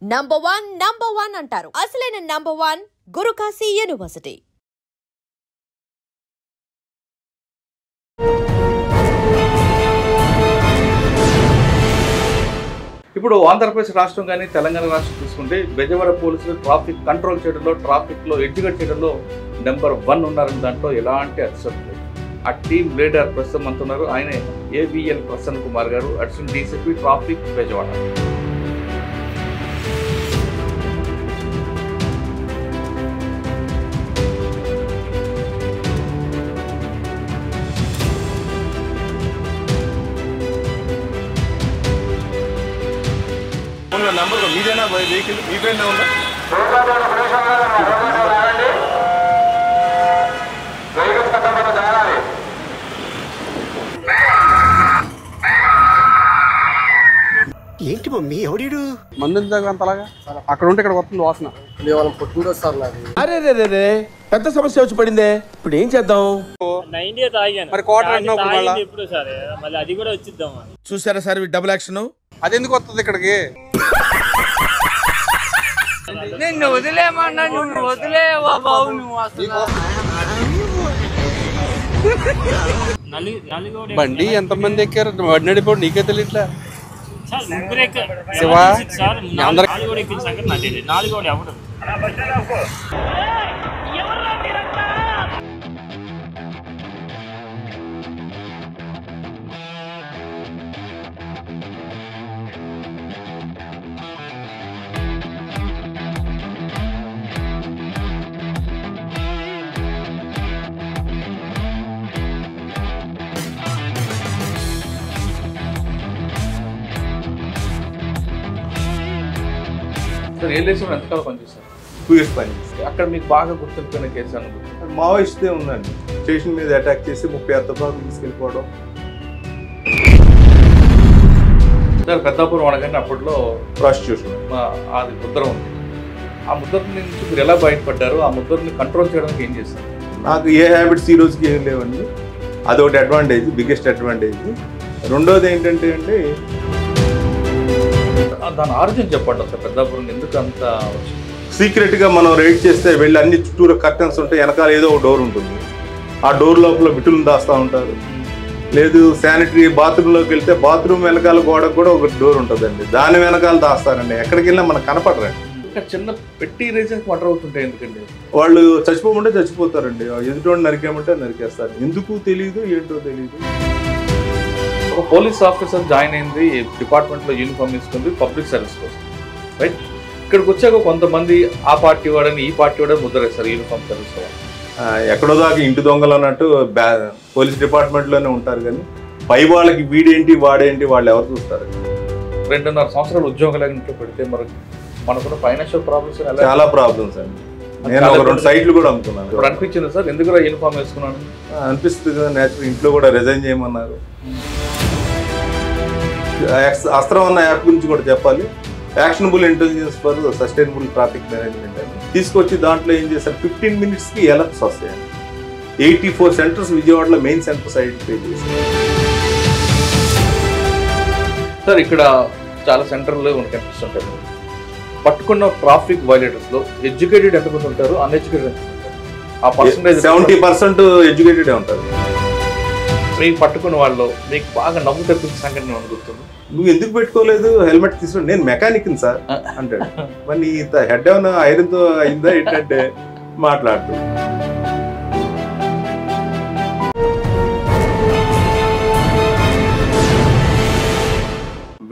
Number one అంటారు. అసలైన number one Guru Kashi university. ఇప్పుడు ఆంధ్రప్రదేశ్ రాష్ట్రం కానీ తెలంగాణ రాష్ట్రం తీసుకుంటే బెజవాడ పోలీసులు ట్రాఫిక్ కంట్రోల్ చేయడంలో, ట్రాఫిక్లో ఎడ్యుకేట్ చేయడంలో నెంబర్ 1 ఉన్నారని దాంట్లో ఎలాంటి అతిశక్తి లేదు. ఆ టీమ్ లీడర్ ప్రస్తుతం అంటున్నారు, ఆయనే ఏవిఎల్ ప్రసన్న కుమార్ గారు, additional DCP traffic Bezawada. Number మీదేనా వెహికల్ మీ పేరునే ఉందా? ఏంటి మమ్మీ ఎవడీడు మందు అంతలాగా అక్కడ ఉంటే ఇక్కడ వస్తుంది వాసన. పుట్టినరోజు సార్ నాది. అరే రే రే పెద్ద సమస్య వచ్చి పడిందే, ఇప్పుడు ఏం చేద్దాం? మరి క్వార్టర్ అంటున్నావు ఇప్పుడు సార్ మళ్ళీ అది కూడా వచ్చిద్దాం. చూసారా సార్ డబుల్ యాక్షన్. అది ఎందుకు వస్తుంది ఇక్కడికి? నిన్ను వదిలేమన్నా, నువ్వు వదిలేవా బాబు? నువ్వు అసలు బండి ఎంతమంది ఎక్కారు? బండి నడిపోడు నీకే తెలియట్లే. ముగ్గురు ఎక్కారు శివ సార్. అందరూ కూడా ఎక్కిన సంగతి నాకు తెలియదు. 4 కూడా ఎవరు సార్ ఏ దేశంలో ఎంతకాలం పనిచేస్తారు? 2 years పనిచేస్తారు. అక్కడ మీకు బాగా గుర్తుండిపోయిన కేసు అనుకుంటున్నారు? మావోయిస్టే ఉందండి. స్టేషన్ మీద అటాక్ చేసి 36 అత్తబాబు తీసుకెళ్ళిపోవడం. సార్ పెద్దాపురం అనగానే అప్పట్లో ప్రాస్టిట్యూషన్ అది ముద్ర ఉంది. ఆ ముద్ర నుంచి మీరు ఎలా బయటపడ్డారు? ఆ ముద్రని కంట్రోల్ చేయడానికి ఏం చేస్తారు? నాకు ఏ హ్యాబిట్స్ ఈ రోజుకి ఏం లేవండి. అదొకటి అడ్వాంటేజ్, బిగ్గెస్ట్ అడ్వాంటేజ్. రెండోది ఏంటంటే అండి, దాని ఆరిజిన్ చెప్పండి అసలు. పెద్దాపురం ఎందుకు అంత సీక్రెట్గా మనం రైడ్ చేస్తే వెళ్ళి అన్ని చుట్టూరు కర్టన్స్ ఉంటాయి, వెనకాల ఏదో ఒక డోర్ ఉంటుంది. ఆ డోర్ లోపల బిట్టులను దాస్తూ ఉంటారు. లేదు శానిటరీ బాత్రూంలోకి వెళ్తే బాత్రూమ్ వెనకాల గోడకు కూడా ఒక డోర్ ఉంటుందండి, దాని వెనకాల దాస్తారండి. ఎక్కడికి వెళ్ళినా మనకు కనపడరండి. చిన్న పెట్టి రీజన్స్ మర్డర్ అవుతుంటాయి ఎందుకండి? వాళ్ళు చచ్చిపోమంటే చచ్చిపోతారండి, ఎదుటి నరికేమంటే నరికేస్తారు. ఎందుకు తెలియదు, ఏంటో తెలియదు. ఒక పోలీస్ ఆఫీసర్ జాయిన్ అయింది, డిపార్ట్మెంట్లో యూనిఫామ్ తీసుకుంది పబ్లిక్ సర్వీస్ కోసం, రైట్? ఇక్కడికి వచ్చాక కొంతమంది ఆ పార్టీ వాడని ఈ పార్టీ వాడని ముద్ర వేస్తారు యూనిఫామ్ సర్వీస్ వాళ్ళు. ఎక్కడో దాకా ఇంటి దొంగలు అన్నట్టు పోలీస్ డిపార్ట్మెంట్లోనే ఉంటారు, కానీ పై వాళ్ళకి వీడేంటి వాడేంటి వాళ్ళు ఎవరు చూస్తారు? 2.5 సంవత్సరాలు ఉద్యోగాల ఇంట్లో పెడితే మనకున్న ఫైనాన్షియల్ ప్రాబ్లమ్స్ చాలా ప్రాబ్లమ్స్ అండి. నేను ఒక 2 సైట్లు కూడా అమ్ముకున్నాను. ఇప్పుడు అనిపించింది సార్ ఎందుకు యూనిఫామ్ వేసుకున్నాను అనిపిస్తుంది కదా. నేచురల్ ఇంట్లో కూడా రిజైన్ చేయమన్నారు. అస్త్రం అన్న యాప్ గురించి కూడా చెప్పాలి. Actionable intelligence for sustainable traffic management అని తీసుకొచ్చి దాంట్లో ఏం చేశారు, 15 minutesకి ఎలర్ట్స్ వస్తాయండి. 84 సెంటర్స్ విజయవాడలో మెయిన్ సెంటర్స్ ఐడెంటిఫై చేశారు. సార్ ఇక్కడ చాలా సెంటర్లు మనకు కనిపిస్తుంటాయి. పట్టుకున్న ట్రాఫిక్ వైలేటర్స్లో ఎడ్యుకేటెడ్ ఎంతమంది ఉంటారు, అన్ఎడ్యుకేటెడ్ ఎంత ఉంటారు? ఆ పర్సంటేజ్ 70% ఎడ్యుకేటెడే ఉంటారు. మీకు పట్టుకున్న వాళ్ళు మీకు బాగా నవ్వు తెప్పించిన సంఘటన గుర్తుంది? నువ్వు ఎందుకు పెట్టుకోలేదు హెల్మెట్ తీసుకుని? నేను మెకానిక్ని సార్ అంటాడు. మరి నీ హెడ్ ఏమైనా ఐరన్తో అయిందా ఏంటంటే మాట్లాడుతూ.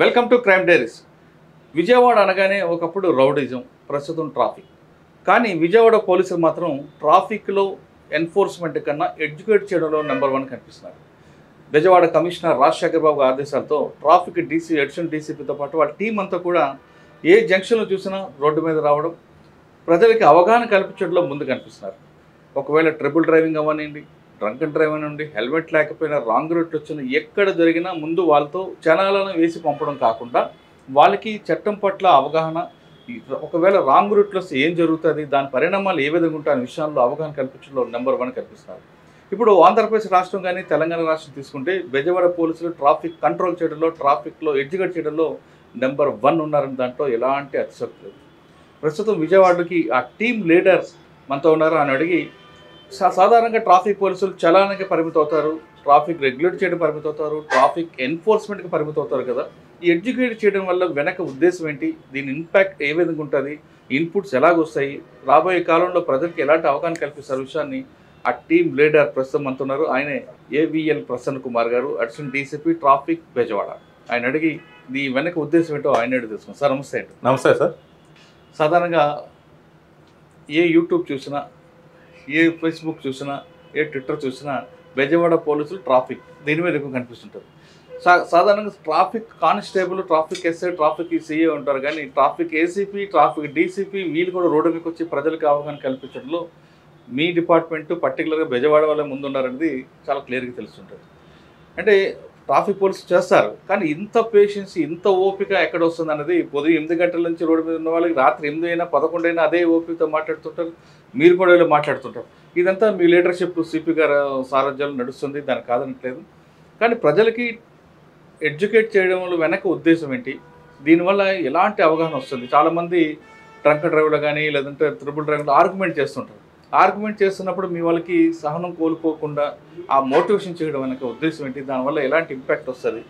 Welcome to crime diaries. Vijayawada అనగానే ఒకప్పుడు రౌడిజం, ప్రస్తుతం ట్రాఫిక్. కానీ విజయవాడ పోలీసులు మాత్రం ట్రాఫిక్లో ఎన్ఫోర్స్మెంట్ కన్నా ఎడ్యుకేట్ చేయడంలో నెంబర్ 1 కనిపిస్తున్నారు. బెజవాడ కమిషనర్ రాజశేఖర్ బాబు ఆదేశాలతో ట్రాఫిక్ డీసీ, అడిషనల్ డీసీపీతో పాటు వాళ్ళ టీం అంతా కూడా ఏ జంక్షన్లో చూసినా రోడ్డు మీద రావడం, ప్రజలకి అవగాహన కల్పించడంలో ముందు కనిపిస్తున్నారు. ఒకవేళ ట్రిపుల్ డ్రైవింగ్ అవ్వనండి, డ్రంక్ అండ్ డ్రైవ్ అనండి, హెల్మెట్ లేకపోయినా, రాంగ్ రూట్ వచ్చిన ఎక్కడ జరిగినా ముందు వాళ్ళతో జనాలను వేసి పంపడం కాకుండా వాళ్ళకి చట్టం పట్ల అవగాహన, ఒకవేళ రాంగ్ రూట్లో ఏం జరుగుతుంది, దాని పరిణామాలు ఏ విధంగా ఉంటాయి అనే విషయాల్లో అవగాహన కల్పించడంలో నెంబర్ 1 కల్పిస్తున్నారు. ఇప్పుడు ఆంధ్రప్రదేశ్ రాష్ట్రం కానీ తెలంగాణ రాష్ట్రం తీసుకుంటే బెజవాడ పోలీసులు ట్రాఫిక్ కంట్రోల్ చేయడంలో, ట్రాఫిక్లో ఎడ్యుకేట్ చేయడంలో నెంబర్ 1 ఉన్నారని దాంట్లో ఎలాంటి అతిశక్తి లేదు. ప్రస్తుతం విజయవాడకి ఆ టీమ్ లీడర్ మనతో ఉన్నారు. అని అడిగి సాధారణంగా ట్రాఫిక్ పోలీసులు చలానానికి పరిమితం అవుతారు, ట్రాఫిక్ రెగ్యులేట్ చేయడం పరిమితం అవుతారు, ట్రాఫిక్ ఎన్ఫోర్స్మెంట్కి పరిమితం అవుతారు కదా. ఈ ఎడ్యుకేట్ చేయడం వల్ల వెనక ఉద్దేశం ఏంటి, దీని ఇంపాక్ట్ ఏ విధంగా ఉంటుంది, ఇన్పుట్స్ ఎలాగొస్తాయి, రాబోయే కాలంలో ప్రజలకు ఎలాంటి అవగాహన కల్పిస్తారు విషయాన్ని ఆ టీమ్ లీడర్ ప్రస్తుతం అంటున్నారు. ఆయనే ఏవిఎల్ ప్రసన్న కుమార్ గారు, అడిషనల్ డీసీపీ ట్రాఫిక్ బెజవాడ. ఆయన అడిగి ఈ వెనక ఉద్దేశం ఏంటో ఆయన అడిగి తెలుసుకున్నాం. సార్ నమస్తే అండి. నమస్తే సార్. సాధారణంగా ఏ యూట్యూబ్ చూసినా, ఏ ఫేస్బుక్ చూసినా, ఏ ట్విట్టర్ చూసినా బెజవాడ పోలీసులు ట్రాఫిక్ దీని మీద ఎక్కువ కనిపిస్తుంటారు. సాధారణంగా traffic constable, traffic SI, traffic CA ఉంటారు, కానీ ట్రాఫిక్ ఏసీపీ, ట్రాఫిక్ డీసీపీ వీళ్ళు కూడా రోడ్డు మీదకి వచ్చి ప్రజలకు అవగాహన కల్పించడంలో మీ డిపార్ట్మెంట్ పర్టికులర్గా బెజవాడ వల్ల ముందున్నారనేది చాలా క్లియర్గా తెలుస్తుంటుంది. అంటే ట్రాఫిక్ పోలీసు చేస్తారు, కానీ ఇంత పేషెన్స్, ఇంత ఓపిక ఎక్కడ వస్తుంది అన్నది పొద్దు 8 గంటల నుంచి రోడ్డు మీద ఉన్న వాళ్ళకి రాత్రి 8 అయినా 11 అయినా అదే ఓపికతో మాట్లాడుతుంటారు. మీరు కూడా వీళ్ళు మాట్లాడుతుంటారు. ఇదంతా మీ లీడర్షిప్ సిపి గారు సారథ్యాలు నడుస్తుంది, దానికి కాదనట్లేదు. కానీ ప్రజలకి ఎడ్యుకేట్ చేయడంలో వెనక ఉద్దేశం ఏంటి, దీనివల్ల ఎలాంటి అవగాహన వస్తుంది? చాలామంది ట్రంక్ డ్రైవర్లు కానీ లేదంటే త్రిబుల్ డ్రైవర్లు ఆర్గ్యుమెంట్ చేస్తుంటారు. ఆర్గ్యుమెంట్ చేస్తున్నప్పుడు మీ వాళ్ళకి సహనం కోల్పోకుండా ఆ మోటివేషన్ చేయడం వెనక ఉద్దేశం ఏంటి, దానివల్ల ఎలాంటి ఇంపాక్ట్ వస్తుంది?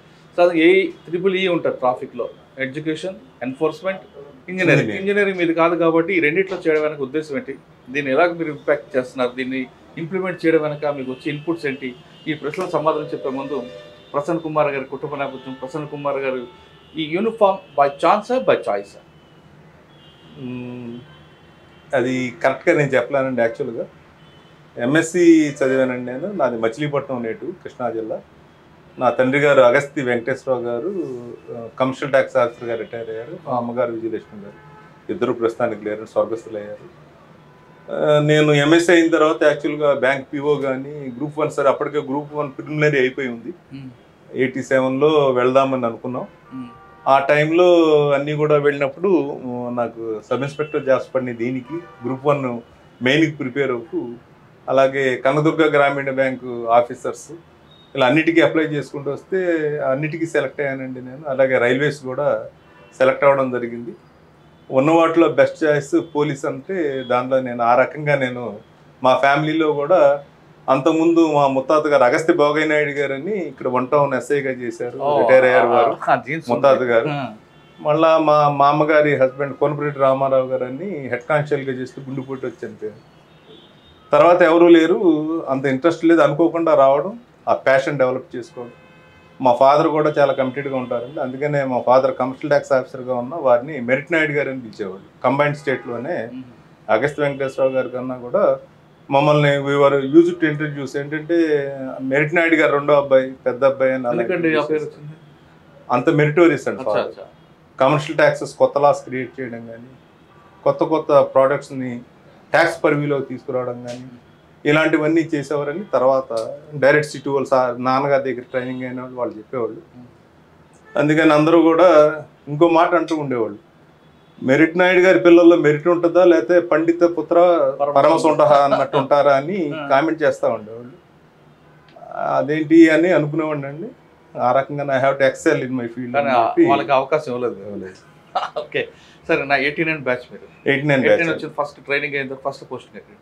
ఏ త్రిబుల్ ఉంటుంది ట్రాఫిక్లో, ఎడ్యుకేషన్, ఎన్ఫోర్స్మెంట్, ఇంజనీరింగ్ మీద కాదు కాబట్టి ఈ రెండిట్లో చేయడం వెనక ఉద్దేశం ఏంటి, దీన్ని ఎలాగ మీరు ఇంపాక్ట్ చేస్తున్నారు, దీన్ని ఇంప్లిమెంట్ చేయడం వెనక మీకు వచ్చే ఇన్పుట్స్ ఏంటి? ఈ ప్రశ్నలకు సమాధానం చెప్పే ముందు ప్రసన్న కుమార్ గారి కుటుంబ నేపథ్యం, ప్రసన్న కుమార్ గారు ఈ యూనిఫామ్ బై ఛాన్సా బై చాయిసా? అది కరెక్ట్గా నేను చెప్పలేనండి. యాక్చువల్గా ఎంఎస్సి చదివానండి నేను. నాది మచిలీపట్నం నేటివ్, కృష్ణా జిల్లా. నా తండ్రి గారు అగస్తి వెంకటేశ్వరరావు గారు కమర్షియల్ ట్యాక్స్ ఆఫీసర్గా రిటైర్ అయ్యారు. మా అమ్మగారు విజయలక్ష్మి గారు, ఇద్దరు ప్రస్తుతానికి లేరు, స్వర్గస్థులు అయ్యారు. నేను ఎంఎస్సి అయిన తర్వాత యాక్చువల్గా బ్యాంక్ పిఓ కానీ గ్రూప్ 1 సార్, అప్పటికే గ్రూప్ 1 ప్రిలిమినరీ అయిపోయి ఉంది. 87లో వెళ్దామని అనుకున్నాం. ఆ టైంలో అన్నీ కూడా వెళ్ళినప్పుడు నాకు సబ్ ఇన్స్పెక్టర్ జాబ్స్ పడినాయి. దీనికి గ్రూప్ 1 మెయిన్కి ప్రిపేర్ అవుతూ, అలాగే కనదుర్గ గ్రామీణ బ్యాంకు ఆఫీసర్స్, ఇలా అన్నిటికీ అప్లై చేసుకుంటూ వస్తే అన్నిటికీ సెలెక్ట్ అయ్యానండి నేను. అలాగే రైల్వేస్ కూడా సెలెక్ట్ అవ్వడం జరిగింది. ఉన్న వాటిలో బెస్ట్ చాయిస్ పోలీస్ అంటే దాంట్లో నేను ఆ రకంగా నేను మా ఫ్యామిలీలో కూడా అంతకుముందు మా ముత్తాత గారు అగస్తి భోగయ్య నాయుడు గారు అని ఇక్కడ 1 టౌన్ ఎస్ఐగా చేశారు, రిటైర్ అయ్యారు వారు, ముత్తాత గారు. మళ్ళా మా అమ్మగారి హస్బెండ్ కొనపరెడ్డి రామారావు గారు అని హెడ్ కానిస్టేబుల్గా చేస్తూ గుండెపోటు వచ్చి చనిపోయారు. తర్వాత ఎవరూ లేరు, అంత ఇంట్రెస్ట్ లేదు, అనుకోకుండా రావడం, ఆ ప్యాషన్ డెవలప్ చేసుకోవడం. మా ఫాదర్ కూడా చాలా కమిటెడ్గా ఉంటారండి. అందుకనే మా ఫాదర్ కమర్షియల్ ట్యాక్స్ ఆఫీసర్గా ఉన్న వారిని మెరిట్ నాయుడు గారు అని పిలిచేవాళ్ళు. కంబైన్డ్ స్టేట్లోనే అగస్తి వెంకటేశ్వరరావు గారి కన్నా కూడా మమ్మల్ని వీఆర్ యూజ్ టు ఇంట్రడ్యూస్. ఏంటంటే మెరిట్ నాయుడు గారు రెండో అబ్బాయి, పెద్ద అబ్బాయి అని అంత మెరిటోరియస్ అండి. కమర్షియల్ ట్యాక్సెస్ కొత్త లాస్ క్రియేట్ చేయడం కానీ, కొత్త ప్రోడక్ట్స్ని ట్యాక్స్ పరివిలో తీసుకురావడం కానీ, ఇలాంటివన్నీ చేసేవారని. తర్వాత డైరెక్ట్ సిటీ వాళ్ళు నాన్నగారి దగ్గర ట్రైనింగ్ అయిన వాళ్ళు చెప్పేవాళ్ళు. అందుకని అందరూ కూడా ఇంకో మాట అంటూ ఉండేవాళ్ళు, మెరిట్ నాయుడు గారి పిల్లల్లో మెరిట్ ఉంటుందా లేకపోతే పండిత పుత్ర పరమశ ఉంటారా అన్నట్టు ఉంటారా అని కామెంట్ చేస్తూ ఉండేవాళ్ళు. అదేంటి అని అనుకునేవాడిని అండి. ఆ రకంగా I have to excel in my field. వాళ్ళకి అవకాశం ఇవ్వలేదు. ఓకే, సరే. నా 89 బ్యాచ్ మీరు 89 వచ్చింది. ఫస్ట్ ట్రైనింగ్ అయిన తర్వాత ఫస్ట్ పోస్టింగ్ ఎక్కడ?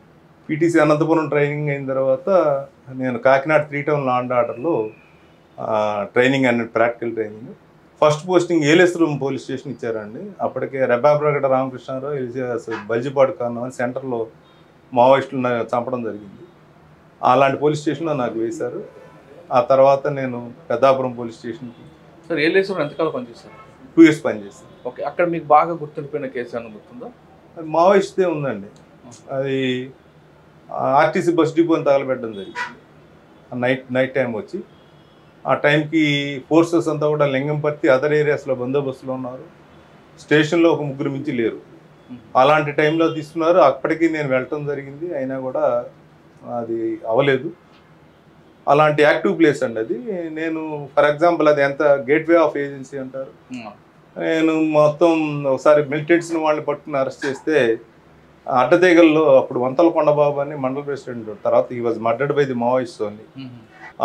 పీటీసీ అనంతపురం ట్రైనింగ్ అయిన తర్వాత నేను కాకినాడ 3 టౌన్ లా అండ్ ఆర్డర్లో ట్రైనింగ్ అనే practical training. First posting Yeleswaram police station ఇచ్చారండి. అప్పటికే రెబ్బాప్రగడ రామకృష్ణారావు బల్జిపాడు కారణం అని సెంటర్లో మావోయిస్టులను చంపడం జరిగింది. అలాంటి పోలీస్ స్టేషన్లో నాకు వేశారు. ఆ తర్వాత నేను పెద్దాపురం పోలీస్ స్టేషన్కి. సార్, ఏలేశ్వరం ఎంతకాలం పనిచేశారు? 2 years పనిచేశాను. ఓకే, అక్కడ మీకు బాగా గుర్తుండిపోయిన కేసు ఏమైనా గుర్తుందా? అది మావోయిస్టే ఉందండి. అది ఆర్టీసీ బస్ డిపోని తగలబెట్టడం జరిగింది నైట్ టైం వచ్చి. ఆ టైంకి ఫోర్సెస్ అంతా కూడా లింగంపర్తి అదర్ ఏరియాస్లో బందోబస్తులో ఉన్నారు. స్టేషన్లో ఒక 3 మించి లేరు. అలాంటి టైంలో తీసుకున్నారు. అప్పటికి నేను వెళ్ళటం జరిగింది, అయినా కూడా అది అవ్వలేదు. అలాంటి యాక్టివ్ ప్లేస్ అండి అది. నేను ఫర్ ఎగ్జాంపుల్ అది ఎంత గేట్వే ఆఫ్ ఏజెన్సీ అంటారు. నేను మొత్తం ఒకసారి మిలిటెంట్స్ని వాళ్ళని పట్టుకుని అరెస్ట్ చేస్తే అడ్డతీగల్లో అప్పుడు వంతల కొండబాబు అని మండల ప్రెసిడెంట్, తర్వాత ఈ was murdered by the Maoist only.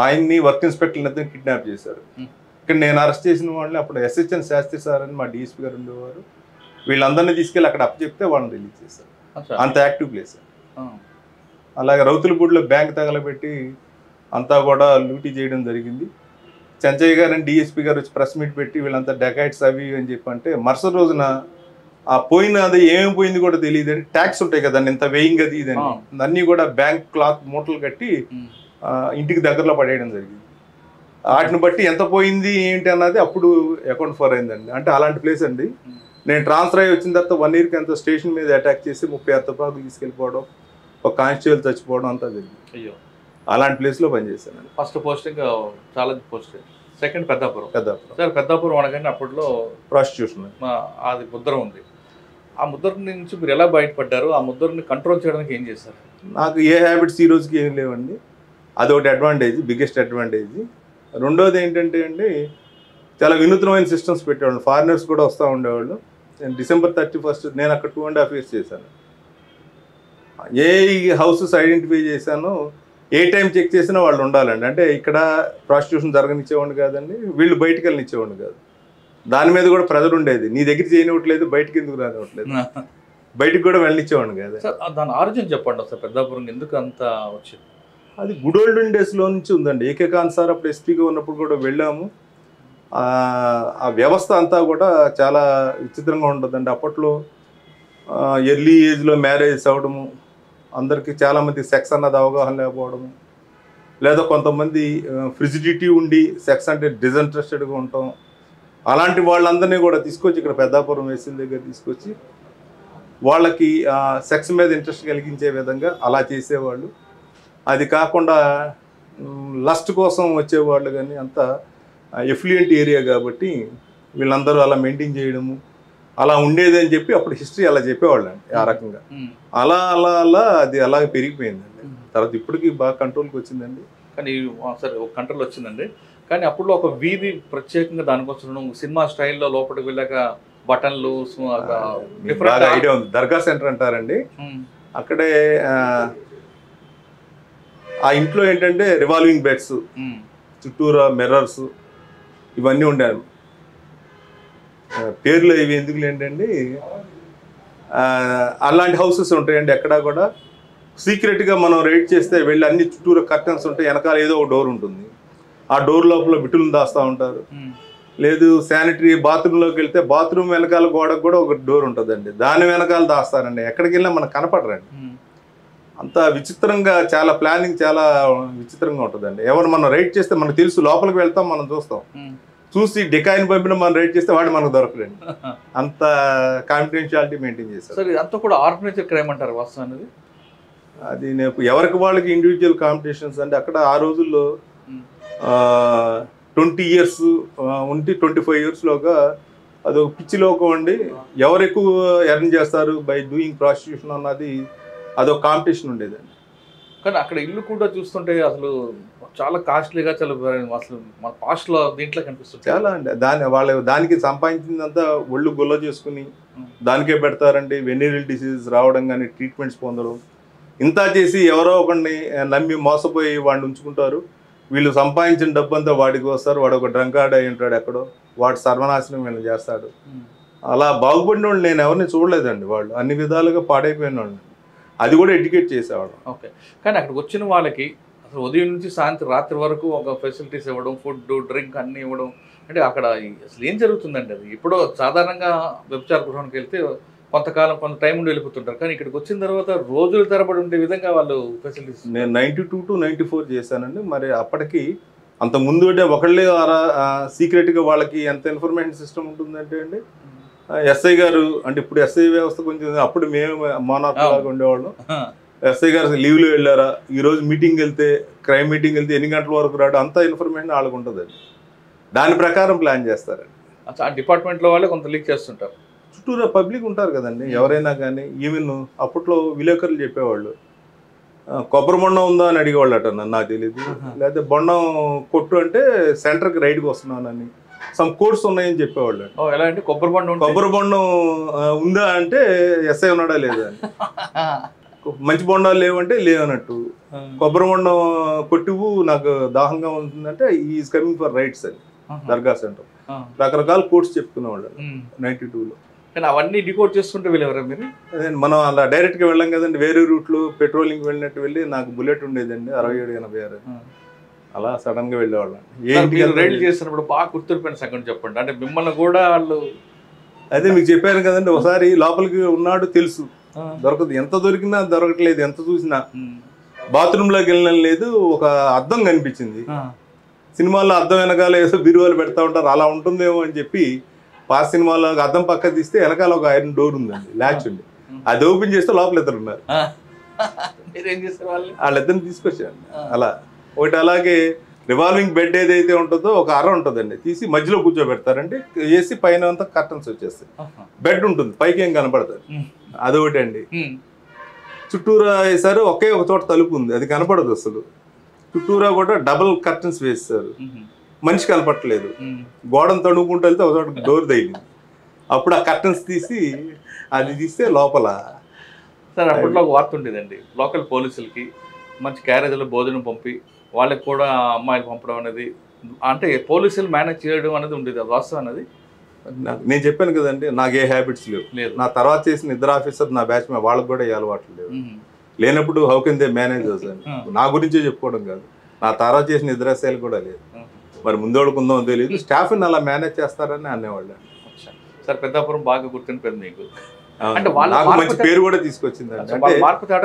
ఆయన్ని వర్క్ ఇన్స్పెక్టర్ ఇద్దరు కిడ్నాప్ చేశారు. ఇక్కడ నేను అరెస్ట్ చేసిన వాళ్ళని అప్పుడు SHN శాస్త్రి సార్ అని మా DSP గారు ఉండేవారు. వీళ్ళందరినీ తీసుకెళ్ళి అక్కడ అప్పచెప్తే వాళ్ళని రిలీజ్ చేశారు. అంత యాక్టివ్ ప్లేస్. అలాగే రౌతులపూడిలో బ్యాంక్ తగలబెట్టి అంతా కూడా లూటీ చేయడం జరిగింది. చెంచయ్య గారు అని DSP గారు వచ్చి ప్రెస్ మీట్ పెట్టి వీళ్ళంతా డెకాయిట్స్ అవి అని చెప్పి అంటే మరుసటి రోజున ఆ పోయినది ఏమేమి పోయింది కూడా తెలియదు అని ట్యాక్స్ ఉంటాయి కదండి, ఇంత వేయింగ్ అది ఇదని అన్నీ కూడా బ్యాంక్ క్లాత్ మూటలు కట్టి ఇంటికి దగ్గరలో పడేయడం జరిగింది. వాటిని బట్టి ఎంత పోయింది ఏంటి అన్నది అప్పుడు అకౌంట్ ఫర్ అయిందండి. అంటే అలాంటి ప్లేస్ అండి. నేను ట్రాన్స్ఫర్ అయ్యి వచ్చిన తర్వాత 1 yearకి ఎంత స్టేషన్ మీద అటాక్ చేసి 36 తుపాకులు తీసుకెళ్ళిపోవడం, ఒక కానిస్టేబుల్ చచ్చిపోవడం అంతా జరిగింది. అయ్యో, అలాంటి ప్లేస్లో పనిచేశాను. ఫస్ట్ పోస్టింగ్ చాలా పోస్టింగ్, సెకండ్ పెద్దాపురం. పెద్దాపురం పెద్దాపురం అనగానే అప్పట్లో ప్రాస్టిట్యూషన్ అది ముద్ర ఉంది. ఆ ముద్ర నుంచి మీరు ఎలా బయటపడ్డారు? ఆ ముద్రని కంట్రోల్ చేయడానికి ఏం చేశారు? నాకు ఏ హ్యాబిట్స్ ఈ రోజుకి ఏం లేవండి. అదొకటి అడ్వాంటేజ్, బిగ్గెస్ట్ అడ్వాంటేజ్. రెండోది ఏంటంటే అండి, చాలా వినూత్నమైన సిస్టమ్స్ పెట్టేవాళ్ళు. ఫారినర్స్ కూడా వస్తూ ఉండేవాళ్ళు. నేను December 31st నేను అక్కడ 2.5 years చేశాను. ఏ హౌసెస్ ఐడెంటిఫై చేశానో ఏ టైం చెక్ చేసినా వాళ్ళు ఉండాలండి. అంటే ఇక్కడ ప్రాస్టిట్యూషన్ జరగనిచ్చేవాడిని కాదండి, వీళ్ళు బయటికి వెళ్ళనిచ్చేవాడిని కాదు. దాని మీద కూడా ప్రెజర్ ఉండేది. నీ దగ్గర చేయనివ్వట్లేదు, బయటికి ఎందుకు రానివ్వట్లేదు, బయటికి కూడా వెళ్ళనిచ్చేవాడిని కాదు. దాని ఆరిజిన్ చెప్పండి అసలు, పెద్దాపురం ఎందుకు అంత వచ్చింది? అది గుడ్ ఓల్డెన్ డేస్లో నుంచి ఉందండి. AK ఖాన్ సార్ అప్పుడు SPగా ఉన్నప్పుడు కూడా వెళ్ళాము. ఆ వ్యవస్థ అంతా కూడా చాలా విచిత్రంగా ఉంటుందండి. అప్పట్లో ఎర్లీ ఏజ్లో మ్యారేజ్ అవ్వడము, అందరికీ చాలామంది సెక్స్ అన్నది అవగాహన లేకపోవడము, లేదా కొంతమంది ఫ్రిజిడిటీ ఉండి సెక్స్ అంటే డిజంట్రెస్టెడ్గా ఉంటాం. అలాంటి వాళ్ళందరినీ కూడా తీసుకొచ్చి ఇక్కడ పెద్దాపురం వేసిన దగ్గర తీసుకొచ్చి వాళ్ళకి సెక్స్ మీద ఇంట్రెస్ట్ కలిగించే విధంగా అలా చేసేవాళ్ళు. అది కాకుండా లస్ట్ కోసం వచ్చేవాళ్ళు కానీ అంతా ఎఫ్లుయెంట్ ఏరియా కాబట్టి వీళ్ళందరూ అలా మెయింటైన్ చేయడము అలా ఉండేది అని చెప్పి అప్పుడు హిస్టరీ అలా చెప్పేవాళ్ళండి. ఆ రకంగా అలా అలా అలా అది అలాగే పెరిగిపోయిందండి. తర్వాత ఇప్పటికి బాగా కంట్రోల్కి వచ్చిందండి. కానీ సరే ఒక కంట్రోల్ వచ్చిందండి. కానీ అప్పుడు ఒక వీధి ప్రత్యేకంగా దానికోసం సినిమా స్టైల్లో లోపలికి వెళ్ళాక బటన్లు ఐడియా ఉంది. దర్గా సెంటర్ అంటారండి. అక్కడే ఆ ఇంట్లో ఏంటంటే రివాల్వింగ్ బెడ్స్, చుట్టూరా మిర్రర్స్ ఇవన్నీ ఉండాలి. పేర్లు ఇవి ఎందుకు ఏంటండి, అలాంటి హౌసెస్ ఉంటాయండి. ఎక్కడా కూడా సీక్రెట్గా మనం రైడ్ చేస్తే వెళ్ళి అన్ని చుట్టూరా కర్టన్స్ ఉంటాయి, వెనకాల ఏదో ఒక డోర్ ఉంటుంది. ఆ డోర్ లోపల బిట్టులను దాస్తూ ఉంటారు. లేదు శానిటరీ బాత్రూంలోకి వెళ్తే బాత్రూమ్ వెనకాల గోడకు కూడా ఒక డోర్ ఉంటుందండి, దాని వెనకాల దాస్తారండి. ఎక్కడికి వెళ్ళినా మనకు కనపడరండి. అంత విచిత్రంగా, చాలా ప్లానింగ్ చాలా విచిత్రంగా ఉంటుందండి. ఎవరు మనం రైడ్ చేస్తే మనకు తెలుసు, లోపలికి వెళ్తాం, మనం చూస్తాం, చూసి డికాయిని పంపిన మనం రైడ్ చేస్తే వాడు మనకు దొరకడండి. అంత కాన్ఫిడెన్షియాలిటీ మెయింటైన్ చేస్తారు. సరే, అంతా కూడా ఆర్గనైజ్డ్ క్రైమ్ అంటారు వాస్తవం అనేది. అది నేను ఎవరికి వాళ్ళకి ఇండివిజువల్ కాంపిటీషన్స్ అంటే అక్కడ ఆ రోజుల్లో 20 years ఉండి 25 yearsలోగా అదొక పిచ్చిలోకం అండి. ఎవరు ఎక్కువ ఎర్న్ చేస్తారు బై డూయింగ్ ప్రాస్టిట్యూషన్ అన్నది అదొక కాంపిటీషన్ ఉండేదండి. కానీ అక్కడ ఇల్లు కూడా చూస్తుంటే అసలు చాలా కాస్ట్లీగా, చాలా అసలు మన పాస్ట్లో దీంట్లో కనిపిస్తుంది చాలా అండి. దానికి సంపాదించిందంతా ఒళ్ళు గుల్ల చేసుకుని దానికే పెడతారండి. వెనీరల్ డిసీజ్ రావడం కానీ, ట్రీట్మెంట్స్ పొందడం, ఇంత చేసి ఎవరో ఒకరిని నమ్మి మోసపోయి వాడిని ఉంచుకుంటారు. వీళ్ళు సంపాదించిన డబ్బు అంతా వాడికి వస్తారు. వాడు ఒక డ్రంకార్డ్ అయి ఉంటాడు ఎక్కడో, వాడు సర్వనాశనం వీళ్ళు చేస్తాడు. అలా బాగుపడిన వాళ్ళు నేను ఎవరిని చూడలేదండి. వాళ్ళు అన్ని విధాలుగా పాడైపోయిన వాళ్ళు. అది కూడా ఎడ్యుకేట్ చేసేవాడు. ఓకే. కానీ అక్కడికి వచ్చిన వాళ్ళకి అసలు ఉదయం నుంచి సాయంత్రం రాత్రి వరకు ఒక ఫెసిలిటీస్ ఇవ్వడం, ఫుడ్ డ్రింక్ అన్నీ ఇవ్వడం, అంటే అక్కడ అసలు ఏం జరుగుతుందండి? అది ఇప్పుడు సాధారణంగా వ్యభిచార గృహానికి వెళ్తే కొంతకాలం కొంత టైం ఉండి వెళ్ళిపోతుంటారు. కానీ ఇక్కడికి వచ్చిన తర్వాత రోజుల తరబడి ఉండే విధంగా వాళ్ళు ఫెసిలిటీస్. నేను 92 to 94 చేశానండి. మరి అప్పటికి అంత ముందు అంటే ఒకళ్ళే సీక్రెట్గా వాళ్ళకి ఎంత ఇన్ఫర్మేషన్ సిస్టమ్ ఉంటుందంటే అండి, SI గారు అంటే ఇప్పుడు SI వ్యవస్థ కొంచెం, అప్పుడు మేము మోనార్క్ లాగా ఉండేవాళ్ళం. SI గారు లీవ్లో వెళ్ళారా, ఈరోజు మీటింగ్ వెళ్తే, క్రైమ్ మీటింగ్ వెళ్తే ఎన్ని గంటల వరకు రాడు, అంత ఇన్ఫర్మేషన్ వాళ్ళకు ఉంటుందండి. దాని ప్రకారం ప్లాన్ చేస్తారండి. ఆ డిపార్ట్మెంట్లో వాళ్ళే కొంత లీక్ చేస్తుంటారు. చుట్టూరా పబ్లిక్ ఉంటారు కదండి ఎవరైనా కానీ. ఈవెన్ అప్పట్లో విలేకరులు చెప్పేవాళ్ళు, కొబ్బరి బొండం ఉందా అని అడిగేవాళ్ళు అట, నాకు తెలియదు. లేకపోతే బొండం కొట్టు అంటే సెంటర్కి రైడ్కి వస్తున్నానని, సమ్ కోర్స్ ఉన్నాయని చెప్పేవాళ్ళు. ఎలా అంటే కొబ్బరి బొండం ఉందా అంటే SI ఉన్నాడా లేదా అని. మంచి బొండాలు లేవంటే లేవన్నట్టు. కొబ్బరి బొండం కొట్టివు నాకు దాహంగా ఉంటుందంటే ఈజ్ కమింగ్ ఫర్ రైట్స్ అని. దర్గా సెంటర్. రకరకాల కోర్స్ చెప్పుకునేవాళ్ళు 92లో. కానీ అవన్నీ డికోడ్ చేసుకుంటూ వెళ్ళేవారా మీరు? మనం అలా డైరెక్ట్గా వెళ్ళాం కదండి, వేరే రూట్లు పెట్రోలింగ్ వెళ్ళినట్టు వెళ్ళి నాకు బుల్లెట్ ఉండేదండి 67-86, అలా సడన్ గా వెళ్ళేవాళ్ళం. రైడ్ చేసినప్పుడు బాగా గుర్తుపెట్టిన సంగతి చెప్పండి, అంటే మిమ్మల్ని కూడా వాళ్ళు. అదే మీకు చెప్పాను కదండి, ఒకసారి లోపలికి ఉన్నాడు తెలుసు, దొరకదు, ఎంత దొరికినా దొరకట్లేదు, ఎంత చూసినా. బాత్రూమ్ లోకి వెళ్ళిన లేదు, ఒక అద్దం కనిపించింది. సినిమాల్లో అద్దం వెనకాల ఏదో బిరువాలు పెడతా ఉంటారు, అలా ఉంటుందేమో అని చెప్పి పాత సినిమాలో అద్దం పక్క తీస్తే వెనకాల ఒక ఐరన్ డోర్ ఉందండి, ల్యాచ్ ఉంది. అది ఓపెన్ చేస్తే లోపల ఇద్దరు ఉన్నారు. వాళ్ళిద్దరిని తీసుకొచ్చాను. అలా ఒకటి అలాగే రివాల్వింగ్ బెడ్ ఏదైతే ఉంటుందో ఒక అర ఉంటుందండి, తీసి మధ్యలో కూర్చోబెడతారంటే వేసి పైన అంతా కర్టన్స్ వచ్చేస్తాయి, బెడ్ ఉంటుంది, పైకి ఏం కనపడతారు. అదొకటి అండి. చుట్టూరా వేసారు, ఒకే ఒక చోట తలుపు ఉంది, అది కనపడదు అసలు. చుట్టూరా కూడా డబుల్ కర్టన్స్ వేస్తారు, మనిషి కనపడలేదు. గోడను తడుముకుంటూ వెళ్తే ఒక చోట డోర్ తగిలింది, అప్పుడు ఆ కర్టన్స్ తీసి అది తీస్తే లోపల. సార్ అప్పట్లో ఒక వార్త ఉండేదండి, లోకల్ పోలీసులకి మంచి క్యారేజీలో భోజనం పంపి వాళ్ళకి కూడా అమ్మాయిలు పంపడం అనేది, అంటే పోలీసులు మేనేజ్ చేయడం అనేది ఉండేది, అది వాస్తవం అనేది. నేను చెప్పాను కదండి, నాకు ఏ హ్యాబిట్స్ లేవు. నా తర్వాత చేసిన ఇద్దరు ఆఫీసర్ నా బ్యాచ్ వాళ్ళకి కూడా ఏ అలవాట్లు లేవు. లేనప్పుడు హౌ కెన్ దే మేనేజ్ అవుతాను, నా గురించే చెప్పుకోవడం కాదు, నా తర్వాత చేసిన ఇద్దరు ఎస్ఐలు కూడా లేదు. మరి ముందోడుకుందో తెలియదు, స్టాఫ్ని అలా మేనేజ్ చేస్తారని అనేవాళ్ళు. సార్ పెద్దాపురం బాగా గుర్తుండిపోయింది మీకు, అంటే నాకు మంచి పేరు కూడా తీసుకొచ్చింది. అంటే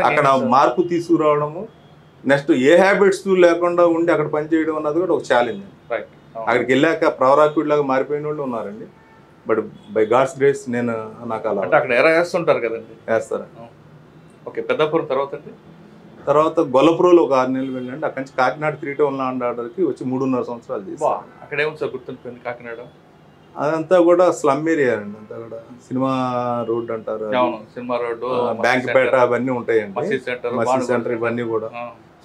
అక్కడ మార్పు తీసుకురావడము, నెక్స్ట్ ఏ హ్యాబిట్స్ లేకుండా ఉండి అక్కడ పనిచేయడం అన్నది కూడా ఒక ఛాలెంజ్. అక్కడికి వెళ్ళాక ప్రవరాకుడ్ లాగా మారిపోయిన వాళ్ళు ఉన్నారండి, బట్ బై గాడ్స్ గ్రేస్ నేను నాకు అలా. అంటే అక్కడ ఎరా వేస్తుంటారు కదండి? వేస్తారా. ఓకే, పెద్దాపురం తర్వాత అండి? తర్వాత గొల్లపురంలో ఒక 6 నెలలు వెళ్ళండి. అక్కడి నుంచి కాకినాడ 3 టౌన్ లా ఆర్డర్కి వచ్చి 3.5 సంవత్సరాలు చేసి. అక్కడ ఏముంది సార్ గుర్తుండిపోయింది కాకినాడ? అదంతా కూడా స్లమ్ ఏరియా అండి, అంతా కూడా సినిమా రోడ్ అంటారు, సినిమా రోడ్డు, బ్యాంక్పేట అవన్నీ ఉంటాయండి, మసీద్ సెంటర్ ఇవన్నీ కూడా,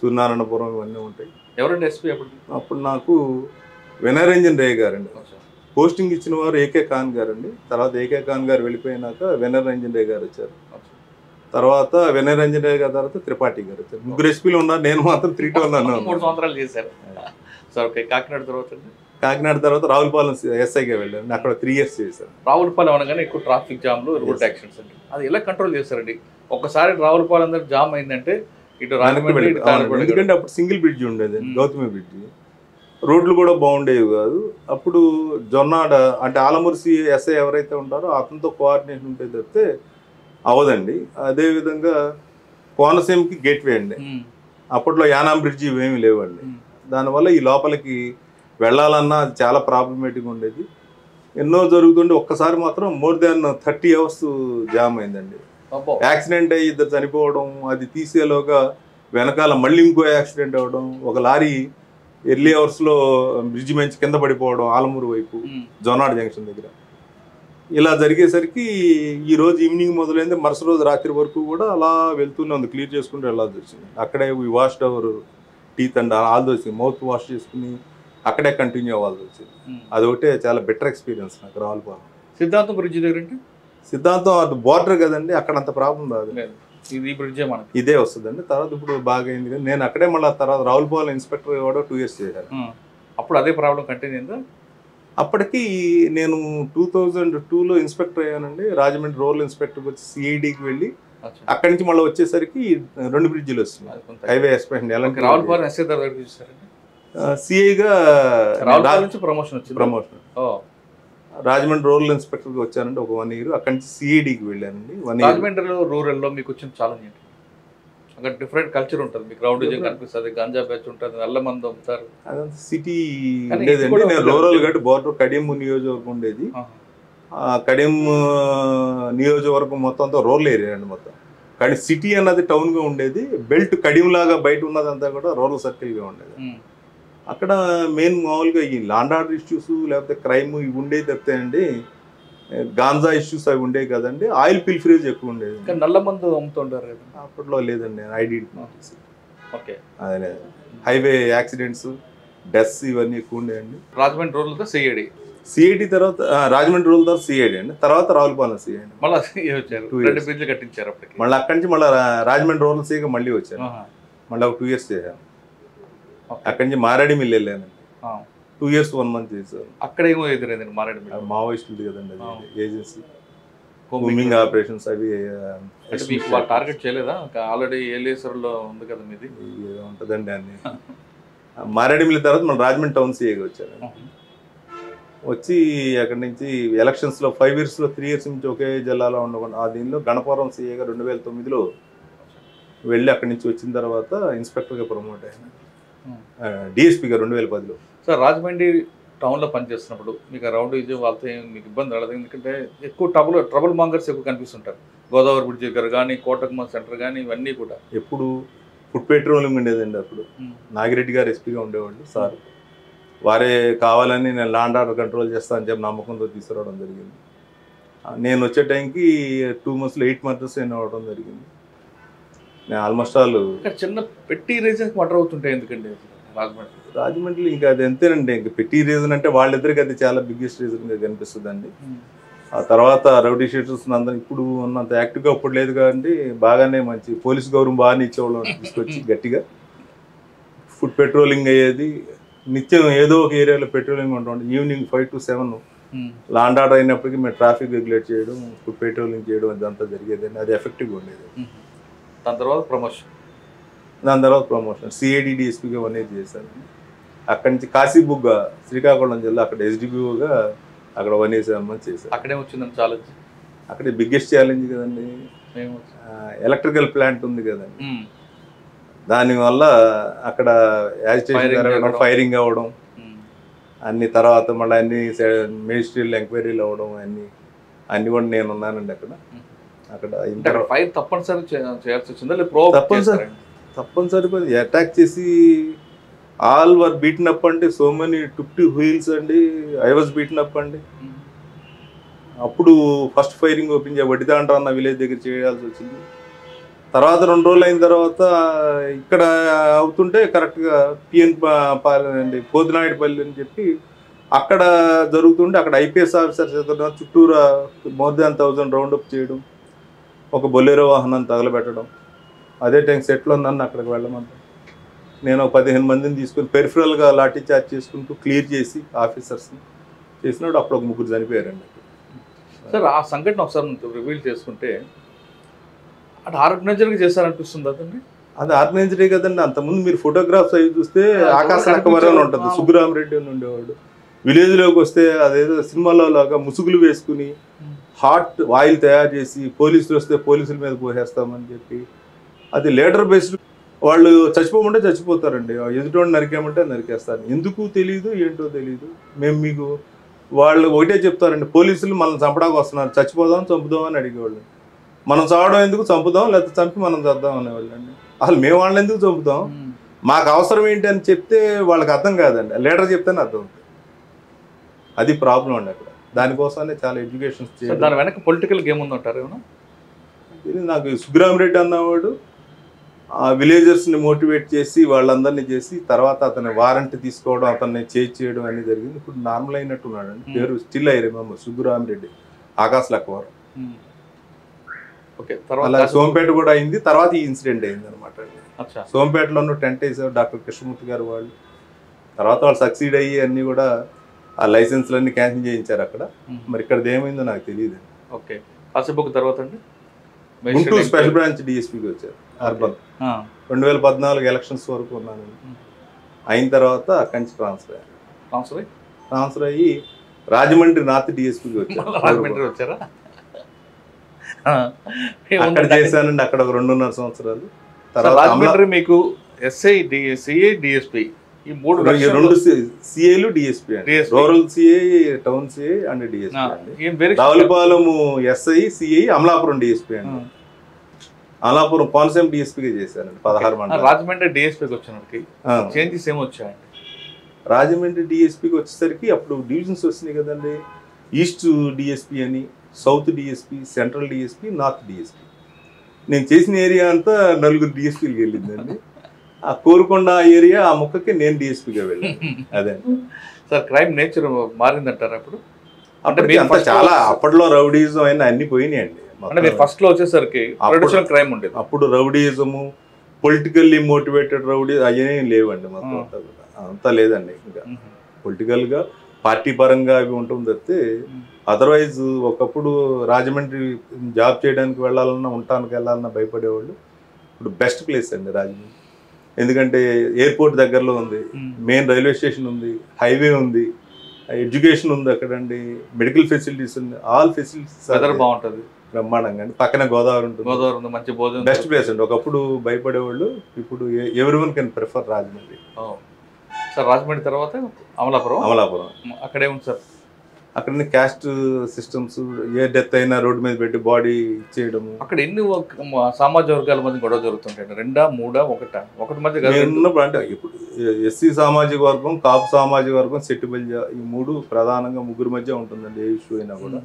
సూర్యనారాయణపురం ఇవన్నీ ఉంటాయి. ఎవరండి ఎస్పీ అప్పుడు? నాకు వినయరంజన్ రే గారండి. పోస్టింగ్ ఇచ్చిన వారు ఏకే ఖాన్ గారండి. తర్వాత ఏకే ఖాన్ గారు వెళ్ళిపోయినాక వినయరంజన్ రే గారు వచ్చారు. తర్వాత వినయరంజన్ రే గారి తర్వాత త్రిపాఠి గారు వచ్చారు. 3 ఎస్పీలు ఉన్నారు, నేను మాత్రం 3 టౌన్ అన్నాను. 3 సంవత్సరాలు చేశారు సార్. ఓకే, కాకినాడ తర్వాత అండి? కాకినాడ తర్వాత రావులపాలెం ఎస్ఐగా వెళ్ళాను, అక్కడ 3 years చేశాను. రావులపాలెం అనగానే ఎక్కువ ట్రాఫిక్ జామ్లు, రోడ్ యాక్సిడెంట్స్ అండి, అది ఎలా కంట్రోల్ చేస్తారండి? ఒక్కసారి రావులపాలెం దగ్గర జామ్ అయిందంటే ఇటు రాజమండ్రి, ఎందుకంటే అప్పుడు సింగిల్ బ్రిడ్జ్ ఉండేది, గౌతమి బ్రిడ్జ్, రోడ్లు కూడా బాగుండేవి కాదు. అప్పుడు జొన్నాడ అంటే ఆలమూర్సి ఎస్ఐ ఎవరైతే ఉంటారో అతనితో కోఆర్డినేషన్ ఉంటే తప్పితే అవదండి. అదేవిధంగా కోనసీమకి గేట్వే అండి, అప్పట్లో యానాం బ్రిడ్జ్ ఇవేమీ లేవండి. దానివల్ల ఈ లోపలికి వెళ్ళాలన్నా చాలా ప్రాబ్లమేటిక్గా ఉండేది. ఎన్నో జరుగుతుండే, ఒక్కసారి మాత్రం మోర్ దాన్ 30 hours జామ్ అయిందండి. యాక్సిడెంట్ అయ్యి 2 చనిపోవడం, అది తీసేలోగా వెనకాల మళ్ళీ ఇంకో యాక్సిడెంట్ అవ్వడం, ఒక లారీ ఎర్లీ అవర్స్లో బ్రిడ్జ్ మంచి కింద పడిపోవడం ఆలమూరు వైపు జొన్నాడ జంక్షన్ దగ్గర. ఇలా జరిగేసరికి ఈ రోజు ఈవినింగ్ మొదలైంది, మరుసటి రోజు రాత్రి వరకు కూడా అలా వెళ్తూనే ఉంది, క్లియర్ చేసుకుంటూ వెళ్ళాల్సి వచ్చింది. అక్కడే washed hour teeth and all those mouth wash చేసుకుని అక్కడే కంటిన్యూ అవ్వాల్సి వచ్చింది. అదొకటే చాలా బెటర్ ఎక్స్పీరియన్స్ నాకు రావులపాలెం. సిద్ధాంతం బ్రిడ్జ్ దగ్గర అంటే సిద్ధాంతం అది బార్డర్ కదండి, అక్కడ అంత ప్రాబ్లం రాదు, ఇది బ్రిడ్జే మనకి ఇదే వస్తుందండి. తర్వాత ఇప్పుడు బాగా అయింది కానీ నేను అక్కడే మళ్ళీ తర్వాత రావులపాలెం ఇన్స్పెక్టర్ కూడా 2 years చేశాను. అప్పుడు అదే ప్రాబ్లం కంటిన్యూ అయిందా? అప్పటికి నేను 2002లో ఇన్స్పెక్టర్ అయ్యానండి. రాజమండ్రి రూరల్ ఇన్స్పెక్టర్కి వచ్చి సిఐడికి వెళ్ళి అక్కడి నుంచి మళ్ళీ వచ్చేసరికి 2 బ్రిడ్జిలు వస్తున్నాయి, హైవే ఎక్స్పెక్షన్. రావులపాలెం ఎస్ఐ దగ్గర చూసారండి, సిఐగా ప్రమోషన్ వచ్చింది. ప్రమోషన్ రాజమండ్రి రూరల్ ఇన్స్పెక్టర్కి వచ్చానండి ఒక 1 year. అక్కడి నుంచి సిఐడికి వెళ్ళానండి 1 year. రాజమండ్రిలో రూరల్లో మీకు వచ్చిన ఛాలెంజ్ ఏంటి? అక్కడ డిఫరెంట్ కల్చర్ ఉంటుంది, మీకు రౌడీజం కనిపిస్తుంది, గంజా బ్యాచ్ ఉంటుంది, నల్ల మంది అమ్ముతారు, అదంతా సిటీ ఉండేదండి. నేను రూరల్ గట్టి బోర్డర్ కడియం నియోజకవర్గం ఉండేది. కడియం నియోజకవర్గం మొత్తం అంతా రూరల్ ఏరియా అండి మొత్తం. కానీ సిటీ అన్నది టౌన్గా ఉండేది, బెల్ట్ కడియం లాగా బయట ఉన్నదంతా కూడా రూరల్ సర్కిల్గా ఉండేది. అక్కడ మెయిన్ మామూలుగా ఈ లాండ్ ఆర్డర్ ఇష్యూస్ లేకపోతే క్రైమ్ ఇవి ఉండేవి తప్పితే గాంజా ఇష్యూస్ అవి ఉండేవి కదండి. ఆయిల్ పిల్ఫరేజ్ ఎక్కువ ఉండేది. నల్ల మందు అమ్ముతుంటారు అప్పట్లో లేదండి, ఐడి. ఓకే, అదే హైవే యాక్సిడెంట్స్, డెత్స్ ఇవన్నీ ఎక్కువ ఉండేయండి. రాజమండ్రి రూరల్తో సిఐడి తర్వాత రాజమండ్రి రూరల్ తర్వాత సిఐడి అండి, తర్వాత రావులపాలెం సిఐడి మళ్ళీ వచ్చారు, 2 బ్రిడ్జ్లు కట్టించారు. మళ్ళీ అక్కడి నుంచి మళ్ళీ రాజమండ్రి రూరల్ సిఐగా మళ్ళీ వచ్చాను, మళ్ళీ ఒక 2 years చేశాను. అక్కడి నుంచి మారాడి మిల్లు వెళ్ళానండి. 2 years 1 month చేశాను. అక్కడ ఏమో ఎదురైందండి మారేడుమిల్లి? మావోయిస్టులు కదండి, అది ఏజెన్సీ కూమింగ్ ఆపరేషన్స్ అవి అంటే మీకు వాళ్ళు టార్గెట్ చేయలేదా? ఆల్రెడీ ఏలేశ్వరంలో ఉంది కదా మీది. ఉంటుందండి అన్ని. మారేడుమిల్లి తర్వాత మన రాజమండ్రి టౌన్ సీఏగా వచ్చాను. వచ్చి అక్కడి నుంచి ఎలక్షన్స్లో 5 yearsలో 3 years నుంచి ఒకే జిల్లాలో ఉండకుండా ఆ దీనిలో గణపురం సీఏగా 2009లో వెళ్ళి అక్కడి నుంచి వచ్చిన తర్వాత ఇన్స్పెక్టర్గా ప్రమోట్ అయ్యాను, డిఎస్పీగా 2010లో. సార్ రాజమండ్రి టౌన్లో పనిచేస్తున్నప్పుడు మీకు రౌడీజం వాళ్ళతో మీకు ఇబ్బంది రాలేదు? ఎందుకంటే ఎక్కువ ట్రబుల్ మాంగర్స్ ఎక్కువ కనిపిస్తుంటారు. గోదావరి బ్రిడ్జ్ దగ్గర కానీ, కోటకుమ సెంటర్ కానీ, ఇవన్నీ కూడా. ఎప్పుడు ఫుడ్ పెట్రోలింగ్ ఉండేదండి. అప్పుడు నాగిరెడ్డి గారు ఎస్పీగా ఉండేవాళ్ళు సార్. వారే కావాలని నేను లా అండ్ ఆర్డర్ కంట్రోల్ చేస్తాను అని చెప్పి నమ్మకంతో తీసుకురావడం జరిగింది. నేను వచ్చే టైంకి 2 monthsలో 8 murders అవ్వడం జరిగింది. నేను ఆల్మోస్ట్ ఆల్ చిన్న పెట్టి రీజన్స్ మర్డర్ అవుతుంటాయి ఎందుకండి రాజమండ్రిలో? ఇంకా అది ఎంతేనండి, ఇంకా పెట్టి రీజన్ అంటే వాళ్ళిద్దరికి అది చాలా బిగ్గెస్ట్ రీజన్గా కనిపిస్తుంది అండి. ఆ తర్వాత రౌడీ షీటర్స్ అందరూ ఇప్పుడు ఉన్నంత యాక్టివ్గా అప్పుడు లేదు కాబట్టి బాగానే మంచి పోలీస్ గౌరవం బాగానే ఇచ్చేవాళ్ళం. తీసుకొచ్చి గట్టిగా ఫుడ్ పెట్రోలింగ్ అయ్యేది, నిత్యం ఏదో ఒక ఏరియాలో పెట్రోలింగ్ ఉంటుంది. Evening 5 to 7 law and order అయినప్పటికీ మేము ట్రాఫిక్ రెగ్యులేట్ చేయడం, ఫుడ్ పెట్రోలింగ్ చేయడం అదంతా జరిగేదండి. అది ఎఫెక్టివ్గా ఉండేది. దాని తర్వాత ప్రమోషన్ సిఐడి డిఎస్పీగా 1 year చేశాను. అక్కడి నుంచి కాశీబుగ్గ శ్రీకాకుళం జిల్లా అక్కడ ఎస్డిపిఓగా అక్కడ 1 year 7 months చేశాను. అక్కడే వచ్చిందని ఛాలెంజ్, అక్కడే బిగ్గెస్ట్ ఛాలెంజ్ కదండి. ఎలక్ట్రికల్ ప్లాంట్ ఉంది కదండి, దానివల్ల అక్కడ యాజిటేషన్ జరగడం, ఫైరింగ్ అవ్వడం అన్ని, తర్వాత మళ్ళీ అన్ని మినిస్ట్రియల్ ఎంక్వైరీలు అవ్వడం అన్ని కూడా నేను ఉన్నానండి అక్కడ. ఫైర్ తప్పనిసరి చేయాల్సి వచ్చిందా? తప్పనిసరి అటాక్ చేసి ఆల్ వర్ బీటన్ అప్ అండి. So many took to heels అండి. ఐ వాజ్ బీటన్ అప్ అండి. అప్పుడు ఫస్ట్ ఫైరింగ్ ఓపెన్ వడ్డిదాండ్ర అన్న విలేజ్ దగ్గర చేయాల్సి వచ్చింది. తర్వాత 2 రోజులు అయిన తర్వాత ఇక్కడ అవుతుంటే కరెక్ట్గా పిఎన్ అండి పోదినాయుడుపల్లి అని చెప్పి అక్కడ జరుగుతుంటే అక్కడ ఐపీఎస్ ఆఫీసర్స్ చుట్టూరా మోర్ దాన్ 1000 రౌండప్ చేయడం, ఒక బొలెరో వాహనాన్ని తగలబెట్టడం. అదే టైం సెట్లో నన్ను అక్కడికి వెళ్ళమంటాం. నేను 15 మందిని తీసుకుని పెరిఫరల్గా లాఠీ చార్జ్ చేసుకుంటూ క్లియర్ చేసి ఆఫీసర్స్ని చేసినప్పుడు అప్పుడు ఒక 3 చనిపోయారండి. సార్ ఆ సంఘటన ఒకసారి రివీల్ చేసుకుంటే అది ఆర్గనైజర్గా చేశారనిపిస్తుంది అదండి? అది ఆర్గనైజరే కదండి. అంతకుముందు మీరు ఫోటోగ్రాఫ్స్ అవి చూస్తే ఆకాశ లెక్కవరం ఉంటుంది. సుబ్బరామరెడ్డి అని ఉండేవాడు. విలేజ్లోకి వస్తే అదేదో సినిమాలో లాగా ముసుగులు వేసుకుని హాట్ ఆయిల్ తయారు చేసి పోలీసులు వస్తే పోలీసుల మీద పోసేస్తామని చెప్పి, అది లీడర్ బేస్డ్. వాళ్ళు చచ్చిపోమంటే చచ్చిపోతారండి, ఎదుటోడిని నరికామంటే నరికేస్తారు. ఎందుకు తెలియదు, ఏంటో తెలియదు. మేము మీకు వాళ్ళు ఒకటే చెప్తారండి, పోలీసులు మనల్ని చంపడానికి వస్తున్నారు, చచ్చిపోదాం చంపుదాం అని అడిగేవాళ్ళు. మనం చావడం ఎందుకు, చంపుదాం లేకపోతే చంపి మనం చేద్దాం అనేవాళ్ళు అండి. అసలు మేము వాళ్ళని ఎందుకు చంపుతాం, మాకు అవసరం ఏంటి అని చెప్తే వాళ్ళకి అర్థం కాదండి. లీడర్ చెప్తేనే అర్థం అవుతుంది. అది ప్రాబ్లం అండి అక్కడ. దానికోసమే చాలా ఎడ్యుకేషన్స్ చేయాలి. దాని వెనక పొలిటికల్ గేమ్ ఉందంటారు ఏమన్నా? నాకు సుబ్బరామరెడ్డి అన్నవాడు ఆ విలేజర్స్ని మోటివేట్ చేసి వాళ్ళందరినీ చేసి తర్వాత అతని వారంటీ తీసుకోవడం, అతన్ని చేయడం అన్నీ జరిగింది. ఇప్పుడు నార్మల్ అయినట్టున్నాడు అండి. పేరు స్టిల్ ఐ రిమెంబర్, సుబ్బరామరెడ్డి, ఆకాశ లక్కవరం. అలా సోంపేట కూడా అయింది. తర్వాత ఈ ఇన్సిడెంట్ అయింది అనమాట. సోంపేటలోనూ టెంట్ వేసారు డాక్టర్ కృష్ణమూర్తి గారు వాళ్ళు. తర్వాత వాళ్ళు సక్సీడ్ అయ్యి అన్నీ కూడా ఆ లైసెన్స్లన్నీ క్యాన్సిల్ చేయించారు అక్కడ. మరి ఇక్కడ ఏమైందో నాకు తెలియదు. ఓకే, కాసేపు తర్వాత అండి గుంటూరు స్పెషల్ బ్రాంచ్ డిఎస్పీకి వచ్చారు అర్బన్. 2014 ఎలక్షన్స్ వరకు ఉన్నాను. అయిన తర్వాత అక్కడి నుంచి ట్రాన్స్ఫర్ అయ్యి రాజమండ్రి నార్త్ డిఎస్పీకి వచ్చారా? అక్కడ చేశానండి. అక్కడ ఒక 2.5 సంవత్సరాలు. రాజమండ్రి మీకు ఎస్ఐ, సిఐ, డిఎస్పీ ఈ 2 సిఐలు డిఎస్పీ అండి. Rural CI, town CI and DSP అండి. రావులపాలెము ఎస్ఐ, సిఐ, అమలాపురం డిఎస్పీ అండి. అమలాపురం కోనసీమ డిఎస్పీగా చేశానండి 16 మండలం. రాజమండ్రి డిఎస్పీకి వచ్చినప్పటికి చేంజెస్ ఏమి వచ్చాయండి? రాజమండ్రి డిఎస్పీకి వచ్చేసరికి అప్పుడు డివిజన్స్ వచ్చినాయి కదండి. ఈస్ట్ డిఎస్పీ అని, south DSP, central DSP, north DSP. నేను చేసిన ఏరియా అంతా 4 డిఎస్పీకి వెళ్ళిందండి. ఆ కోరుకొండ ఏరియా ఆ ముక్కకి నేను డిఎస్పీగా వెళ్ళాను. అదే సార్, క్రైమ్ నేచర్ మారిందంటారు అప్పుడు? అంటే చాలా అప్పట్లో రౌడీజం అయినా అన్ని పోయినాయండి. ఫస్ట్ లో వచ్చేసరికి క్రైమ్ ఉండేది. అప్పుడు రౌడీజము, పొలిటికల్లీ మోటివేటెడ్ రౌడీ అయ్యేం లేవండి. మొత్తం అంతా లేదండి. ఇంకా పొలిటికల్గా పార్టీ పరంగా అవి ఉంటుంది తప్పితే అదర్వైజ్ ఒకప్పుడు రాజమండ్రి జాబ్ చేయడానికి వెళ్ళాలన్నా ఉండటానికి వెళ్ళాలన్నా భయపడేవాళ్ళు. ఇప్పుడు బెస్ట్ ప్లేస్ అండి రాజమండ్రి. ఎందుకంటే ఎయిర్పోర్ట్ దగ్గరలో ఉంది, మెయిన్ రైల్వే స్టేషన్ ఉంది, హైవే ఉంది, ఎడ్యుకేషన్ ఉంది అక్కడండి, మెడికల్ ఫెసిలిటీస్ ఉంది, ఆల్ ఫెసిలిటీస్ బాగుంటుంది బ్రహ్మాండంగా అండి. పక్కన గోదావరి ఉంటుంది, మంచి భోజనం, బెస్ట్ ప్లేస్ అండి. ఒకప్పుడు భయపడేవాళ్ళు, ఇప్పుడు everyone can prefer Rajahmundry. Sir Rajahmundry తర్వాత అమలాపురం. అక్కడే ఉంది సార్, అక్కడ క్యాస్ట్ సిస్టమ్స్, ఏ డెత్ అయినా రోడ్డు మీద పెట్టి బాడీ చేయడము. అక్కడ ఎన్ని సామాజిక వర్గాల మధ్య గొడవ జరుగుతుంటాయి? 2, 3, 1 మధ్య ఉన్నప్పుడు అంటే ఇప్పుడు ఎస్సీ సామాజిక వర్గం, కాపు సామాజిక వర్గం, సెట్టిబల్జ, ఈ 3 ప్రధానంగా ముగ్గురు మధ్య ఉంటుందండి. ఏ ఇష్యూ అయినా కూడా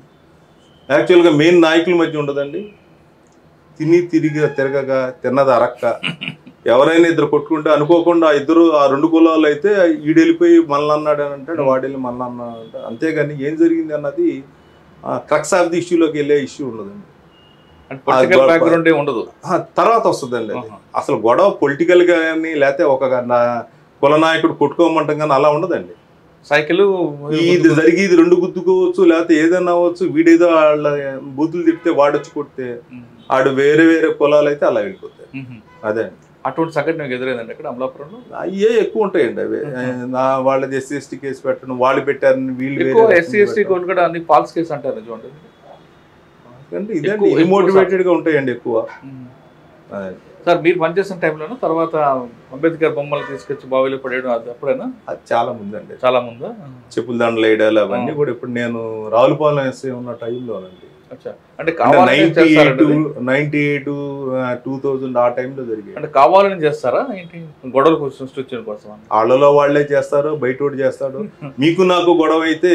యాక్చువల్గా మెయిన్ నాయకుల మధ్య ఉండదండి. తిరగగా తిన్నది అరక్క, ఎవరైనా ఇద్దరు కొట్టుకుంటే అనుకోకుండా ఆ 2 కులాలు అయితే ఈడెళ్ళిపోయి మనల్ని అన్నాడు అని అంటాడు, వాడెళ్ళి మనల్ని అన్నాడు అంటాడు. అంతేగాని ఏం జరిగింది అన్నది క్రక్స్ ఆఫ్ ది ఇష్యూలోకి వెళ్ళే ఇష్యూ ఉండదండి. ఉండదు, తర్వాత వస్తుందండి అది. అసలు గొడవ పొలిటికల్ కానీ లేకపోతే ఒక కుల నాయకుడు కొట్టుకోమంటాం కానీ అలా ఉండదండి. సైకిల్ ఇది జరిగి ఇది 2 గుద్దుకోవచ్చు, లేకపోతే ఏదైనా అవ్వచ్చు. వీడేదో వాళ్ళ బూతులు తిప్పితే వాడొచ్చి కొడితే ఆడు వేరే కులాలు అయితే అలా వెళ్ళిపోతాయి. అదే అటువంటి సంఘటన నాకు ఎదురైందండి అక్కడ అమలాపురంలో. అయ్యే ఎక్కువ ఉంటాయండి అవి. వాళ్ళది SC ST కేసు పెట్టడం, వాళ్ళు పెట్టారని వీళ్ళు SC ST కూడా అన్ని ఫాల్స్ కేసు అంటారు చూడండి. ఇదండి మోటివేటెడ్ గా ఉంటాయండి ఎక్కువ. సార్ మీరు పనిచేసిన టైంలోనూ తర్వాత అంబేద్కర్ బొమ్మలు తీసుకొచ్చి బావిలో పడేయడం అది అప్పుడైనా? అది చాలా ముందు అండి, చాలా ముందా. చెప్పుల దండలు వేయడాలు అవన్నీ కూడా ఇప్పుడు నేను రావులపాలెం ఎస్ఐ ఉన్న టైంలోనండి. అంటే 98, 2000 ఆ టైంలో జరిగాయి. అంటే కావాలని చేస్తారా ఏంటి? గొడవలు సృష్టించడం కోసం వాళ్ళలో వాళ్ళే చేస్తారు, బయట చేస్తాడు. మీకు నాకు గొడవ అయితే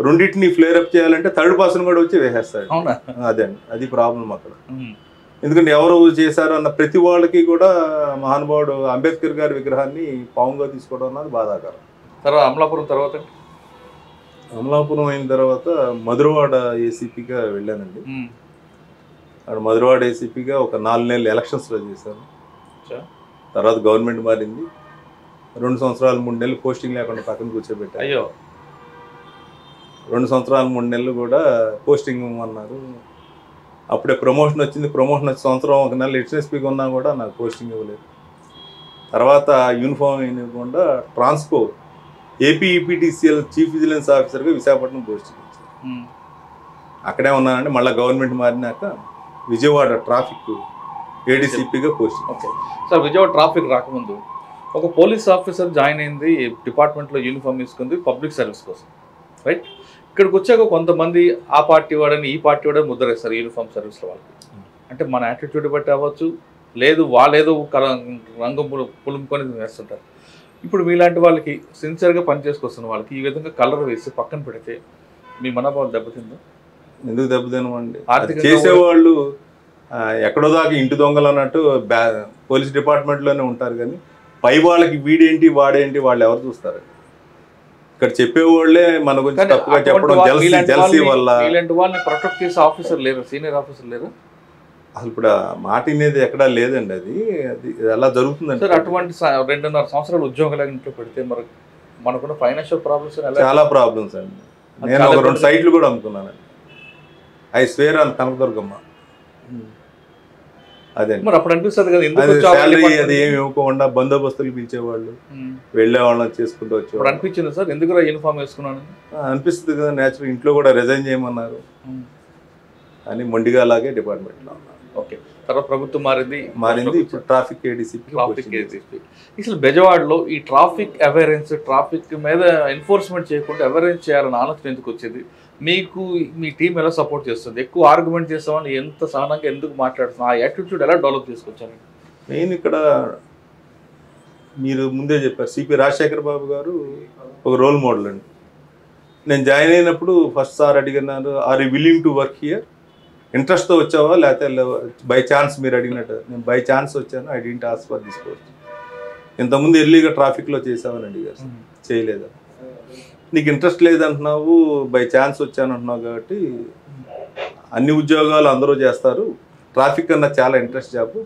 రెండింటిని ఫ్లేర్ అప్ చేయాలంటే థర్డ్ పర్సన్ కూడా వచ్చి వేసేస్తాడు. అదే అండి, అది ప్రాబ్లం అక్కడ. ఎందుకంటే ఎవరు చేశారు అన్న ప్రతి వాళ్ళకి కూడా మహానుభావుడు అంబేద్కర్ గారి విగ్రహాన్ని పావుగా తీసుకోవడం అన్నది బాధాకరం. తర్వాత అమలాపురం అయిన తర్వాత మధురవాడ ఏసీపీగా వెళ్ళానండి. అక్కడ మధురవాడ ఏసీపీగా ఒక 4 నెలలు ఎలక్షన్స్లో చేశాను. తర్వాత గవర్నమెంట్ మారింది, 2 సంవత్సరాలు 3 నెలలు పోస్టింగ్ లేకుండా పక్కన కూర్చోబెట్టారు. అయ్యో, 2 సంవత్సరాలు 3 నెలలు కూడా పోస్టింగ్ ఇవ్వమన్నారు. అప్పుడే ప్రమోషన్ వచ్చింది. ప్రమోషన్ వచ్చి సంవత్సరం 1 నెల HSPగా ఉన్నా కూడా నాకు పోస్టింగ్ ఇవ్వలేదు. తర్వాత యూనిఫామ్ ఇవ్వకుండా Transco AP EPTCL chief vigilance ఆఫీసర్గా విశాఖపట్నం పోస్టింగ్ ఇచ్చారు. అక్కడే ఉన్నానండి. మళ్ళీ గవర్నమెంట్ మారినాక విజయవాడ ట్రాఫిక్ ADCPగా posting. Okay sir, Vijayawada traffic రాకముందు ఒక పోలీస్ ఆఫీసర్ జాయిన్ అయింది, డిపార్ట్మెంట్లో యూనిఫామ్ తీసుకుంది పబ్లిక్ సర్వీస్ కోసం, రైట్? ఇక్కడికి వచ్చాక కొంతమంది ఆ పార్టీ వాడని ఈ పార్టీ వాడని ముద్రేస్తారు యూనిఫామ్ సర్వీస్లో వాళ్ళకి. అంటే మన యాటిట్యూడ్ బట్టి అవ్వచ్చు, లేదు వాళ్ళేదో రంగం పులుముకొని వేస్తుంటారు. ఇప్పుడు మీలాంటి వాళ్ళకి సిన్సియర్గా పనిచేసుకొస్తున్న వాళ్ళకి ఈ విధంగా కలర్ వేసి పక్కన పెడితే మీ మనోభావం దెబ్బతిందా? ఎందుకు దెబ్బతినమండి? చేసేవాళ్ళు ఎక్కడో దాకా ఇంటి దొంగలు అన్నట్టు పోలీస్ డిపార్ట్మెంట్లోనే ఉంటారు, కానీ పై వాళ్ళకి వీడేంటి వాడేంటి వాళ్ళు ఎవరు చూస్తారు? ఇక్కడ చెప్పేవాళ్ళే మన గురించి తప్పుగా చెప్పడం జెలసీ వల్ల. ఇలాంటి వాళ్ళని ప్రొటెక్ట్ చేసే ఆఫీసర్ లేరు, సీనియర్ ఆఫీసర్ లేరు. అసలు ఇప్పుడు మాట అనేది ఎక్కడా లేదండి. అది ఎలా జరుగుతుందండి సార్? అటువంటి 2.5 సంవత్సరాలు ఉద్యోగాలు ఇంట్లో పెడితే మరి మనకున్న ఫైనాన్షియల్ ప్రాబ్లమ్స్ చాలా ప్రాబ్లమ్స్ అండి. నేను ఒక 2 సైట్లు కూడా అమ్ముకున్నానండి. ఐ స్వేర్ అని కనకదుర్గమ్మ. అదే మరి అప్పుడు అనిపిస్తుంది కదా, శాలరీ అది ఏమి ఇవ్వకుండా బందోబస్తులు పిలిచేవాళ్ళు, వెళ్ళేవాళ్ళని చేసుకుంటూ వచ్చేవాళ్ళు. అనిపించింది సార్ ఎందుకు యూనిఫామ్ వేసుకున్నాను అనిపిస్తుంది కదా. నేచురల్ ఇంట్లో కూడా రిజైన్ చేయమన్నారు అని మొండిగా అలాగే డిపార్ట్మెంట్లో. ఓకే, తర్వాత ప్రభుత్వం మారింది. ఇప్పుడు ట్రాఫిక్ ADCP. అసలు బెజవాడలో ఈ ట్రాఫిక్ అవేరెన్స్, ట్రాఫిక్ మీద ఎన్ఫోర్స్మెంట్ చేయకుండా అవేరెన్స్ చేయాలని ఆలోచన ఎందుకు వచ్చేది మీకు? మీ టీం ఎలా సపోర్ట్ చేస్తుంది? ఎక్కువ ఆర్గ్యుమెంట్ చేస్తామని ఎంత సహనంగా ఎందుకు మాట్లాడుతున్నాం? ఆ యాటిట్యూడ్ ఎలా డెవలప్ చేసుకొచ్చారు? మెయిన్ ఇక్కడ మీరు ముందే చెప్పారు, CP రాజశేఖర్ బాబు గారు ఒక రోల్ మోడల్ అండి. నేను జాయిన్ అయినప్పుడు ఫస్ట్ సార్ అడిగినారు, are you willing to work here? ఇంట్రెస్ట్తో వచ్చావా లేకపోతే బై ఛాన్స్? మీరు అడిగినట్టు నేను బై ఛాన్స్ వచ్చాను. I didn't ask for this post. ఇంతకుముందు ఎర్లీగా ట్రాఫిక్లో చేసామని అడిగారు, చేయలేదా? నీకు ఇంట్రెస్ట్ లేదంటున్నావు, బై ఛాన్స్ వచ్చాను అంటున్నావు, కాబట్టి అన్ని ఉద్యోగాలు అందరూ చేస్తారు, ట్రాఫిక్ అన్న చాలా ఇంట్రెస్ట్ జాబ్,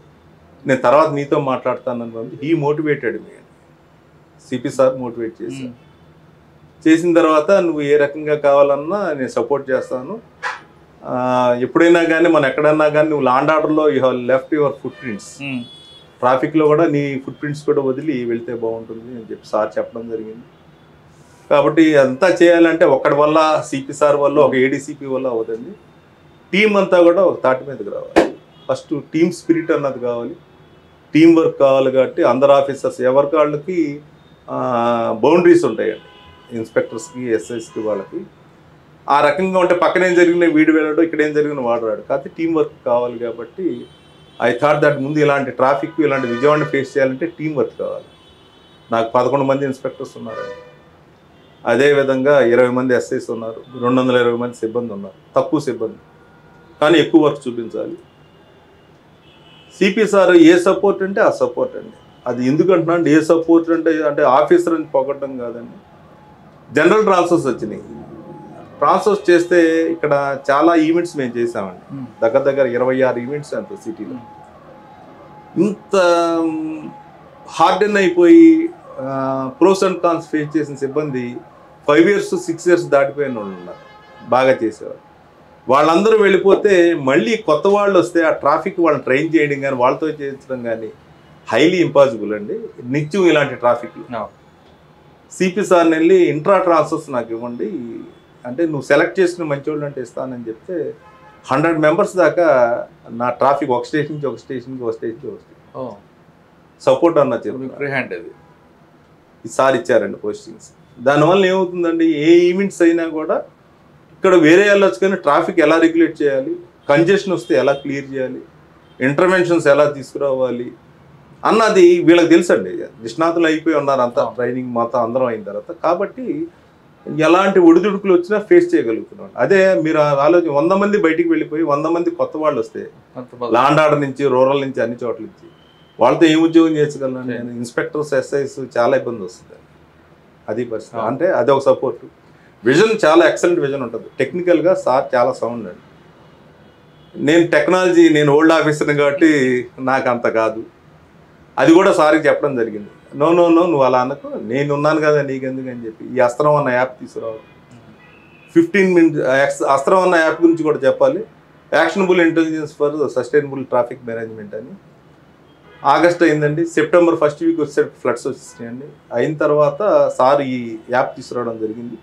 నేను తర్వాత నీతో మాట్లాడతానని he motivated me. CP sir motivate చేశారు. చేసిన తర్వాత నువ్వు ఏ రకంగా కావాలన్నా నేను సపోర్ట్ చేస్తాను. ఎప్పుడైనా కానీ మనం ఎక్కడన్నా కానీ నువ్వు లాండ్ ఆర్డర్లో you have left your foot prints, ట్రాఫిక్లో కూడా నీ ఫుట్ ప్రింట్స్ కూడా వదిలి వెళ్తే బాగుంటుంది అని చెప్పి సార్ చెప్పడం జరిగింది. కాబట్టి అంతా చేయాలంటే ఒక్కడి వల్ల సిపి సార్ వల్ల ఒక ఏడీసీపీ వల్ల అవుతుంది. టీం అంతా కూడా ఒక తాటి మీదకి రావాలి. ఫస్ట్ టీమ్ స్పిరిట్ అన్నది కావాలి, టీం వర్క్ కావాలి. కాబట్టి అందరు ఆఫీసర్స్ ఎవరికి వాళ్ళకి బౌండరీస్ ఉంటాయండి, ఇన్స్పెక్టర్స్కి ఎస్ఐస్కి వాళ్ళకి. ఆ రకంగా ఉంటే పక్కన ఏం జరిగిన వీడు వెళ్ళాడు, ఇక్కడ ఏం జరిగిన వాడు రాడు. కాబట్టి టీం వర్క్ కావాలి. కాబట్టి ఐ థాట్ దట్ ముందు ఇలాంటి ట్రాఫిక్ ఇలాంటి విజయవాడని ఫేస్ చేయాలంటే టీం వర్క్ కావాలి. నాకు 11 మంది ఇన్స్పెక్టర్స్ ఉన్నారండి, అదేవిధంగా 20 మంది ఎస్ఐస్ ఉన్నారు, 220 మంది సిబ్బంది ఉన్నారు. తక్కువ సిబ్బంది కానీ ఎక్కువ వర్క్ చూపించాలి. సిపి సార్ ఏ సపోర్ట్ అంటే ఆ సపోర్ట్ అండి. అది ఎందుకంటున్నా అంటే ఏ సపోర్ట్ అంటే ఆఫీసర్ అని పొగట్టడం కాదండి. జనరల్ ట్రాన్స్ఫర్స్ వచ్చినాయి. ట్రాన్స్ఫర్స్ చేస్తే ఇక్కడ చాలా ఈవెంట్స్ మేము చేసామండి, దగ్గర 26 ఈవెంట్స్ అంత సిటీలో. ఇంత హార్డెన్ అయిపోయి ప్రోస్ అండ్ కాన్స్ ఫేస్ చేసిన సిబ్బంది 5 years 6 years దాటిపోయిన వాళ్ళు ఉన్నారు, బాగా చేసేవారు. వాళ్ళందరూ వెళ్ళిపోతే మళ్ళీ కొత్త వాళ్ళు వస్తే ఆ ట్రాఫిక్ వాళ్ళని ట్రైన్ చేయడం కానీ వాళ్ళతో చేయించడం కానీ హైలీ ఇంపాసిబుల్ అండి నిత్యం ఇలాంటి ట్రాఫిక్లు. సిపి సార్ని వెళ్ళి ఇంట్రా ట్రాన్స్ఫర్స్ నాకు ఇవ్వండి అంటే, నువ్వు సెలెక్ట్ చేసుకుని మంచి వాళ్ళు అంటే ఇస్తానని చెప్తే 100 members దాకా నా ట్రాఫిక్ ఒక స్టేషన్ నుంచి ఒక స్టేషన్కి సపోర్ట్ అన్న చెప్పి ఫ్రీ హ్యాండ్ అది ఈసారి ఇచ్చారండి పోస్టింగ్స్. దానివల్ల ఏమవుతుందండి, ఏ ఈవెంట్స్ అయినా కూడా ఇక్కడ వేరే వెళ్ళొచ్చు కానీ ట్రాఫిక్ ఎలా రెగ్యులేట్ చేయాలి, కంజెషన్ వస్తే ఎలా క్లియర్ చేయాలి, ఇంటర్వెన్షన్స్ ఎలా తీసుకురావాలి అన్నది వీళ్ళకి తెలుసండి. నిష్ణాతులు అయిపోయి ఉన్నారు అంతా, ట్రైనింగ్ మొత్తం అందరం అయిన తర్వాత. కాబట్టి ఎలాంటి ఒడిదుడుకులు వచ్చినా ఫేస్ చేయగలుగుతున్నాం. అదే మీరు ఆలోచన 100 మంది బయటికి వెళ్ళిపోయి 100 మంది కొత్త వాళ్ళు వస్తే లాండ్ ఆర్డర్ నుంచి రూరల్ నుంచి అన్ని చోట్ల నుంచి వాళ్ళతో ఏం ఉద్యోగం చేయగలను నేను. ఇన్స్పెక్టర్స్ ఎస్ఐస్ చాలా ఇబ్బంది వస్తుంది. అది పరిస్థితి. అంటే అది ఒక సపోర్ట్. విజన్ చాలా ఎక్సలెంట్ విజన్ ఉంటుంది. టెక్నికల్గా సార్ చాలా సౌండ్ అండి. నేను టెక్నాలజీ, నేను ఓల్డ్ ఆఫీసర్ని కాబట్టి నాకు అంత కాదు. అది కూడా సార్కి చెప్పడం జరిగింది. నో నువ్వు అలా అనకు, నేను ఉన్నాను కదా నీకెందుకు అని చెప్పి ఈ అస్త్రం అన్న యాప్ తీసుకురావాలి. 15 minutes అస్త్రం అన్న యాప్ గురించి కూడా చెప్పాలి. Actionable intelligence for sustainable traffic management అని. ఆగస్ట్ అయిందండి, సెప్టెంబర్ 1st week వచ్చేసరికి ఫ్లడ్స్ వచ్చేసినాయండి. అయిన తర్వాత సార్ ఈ యాప్ తీసుకురావడం జరిగింది.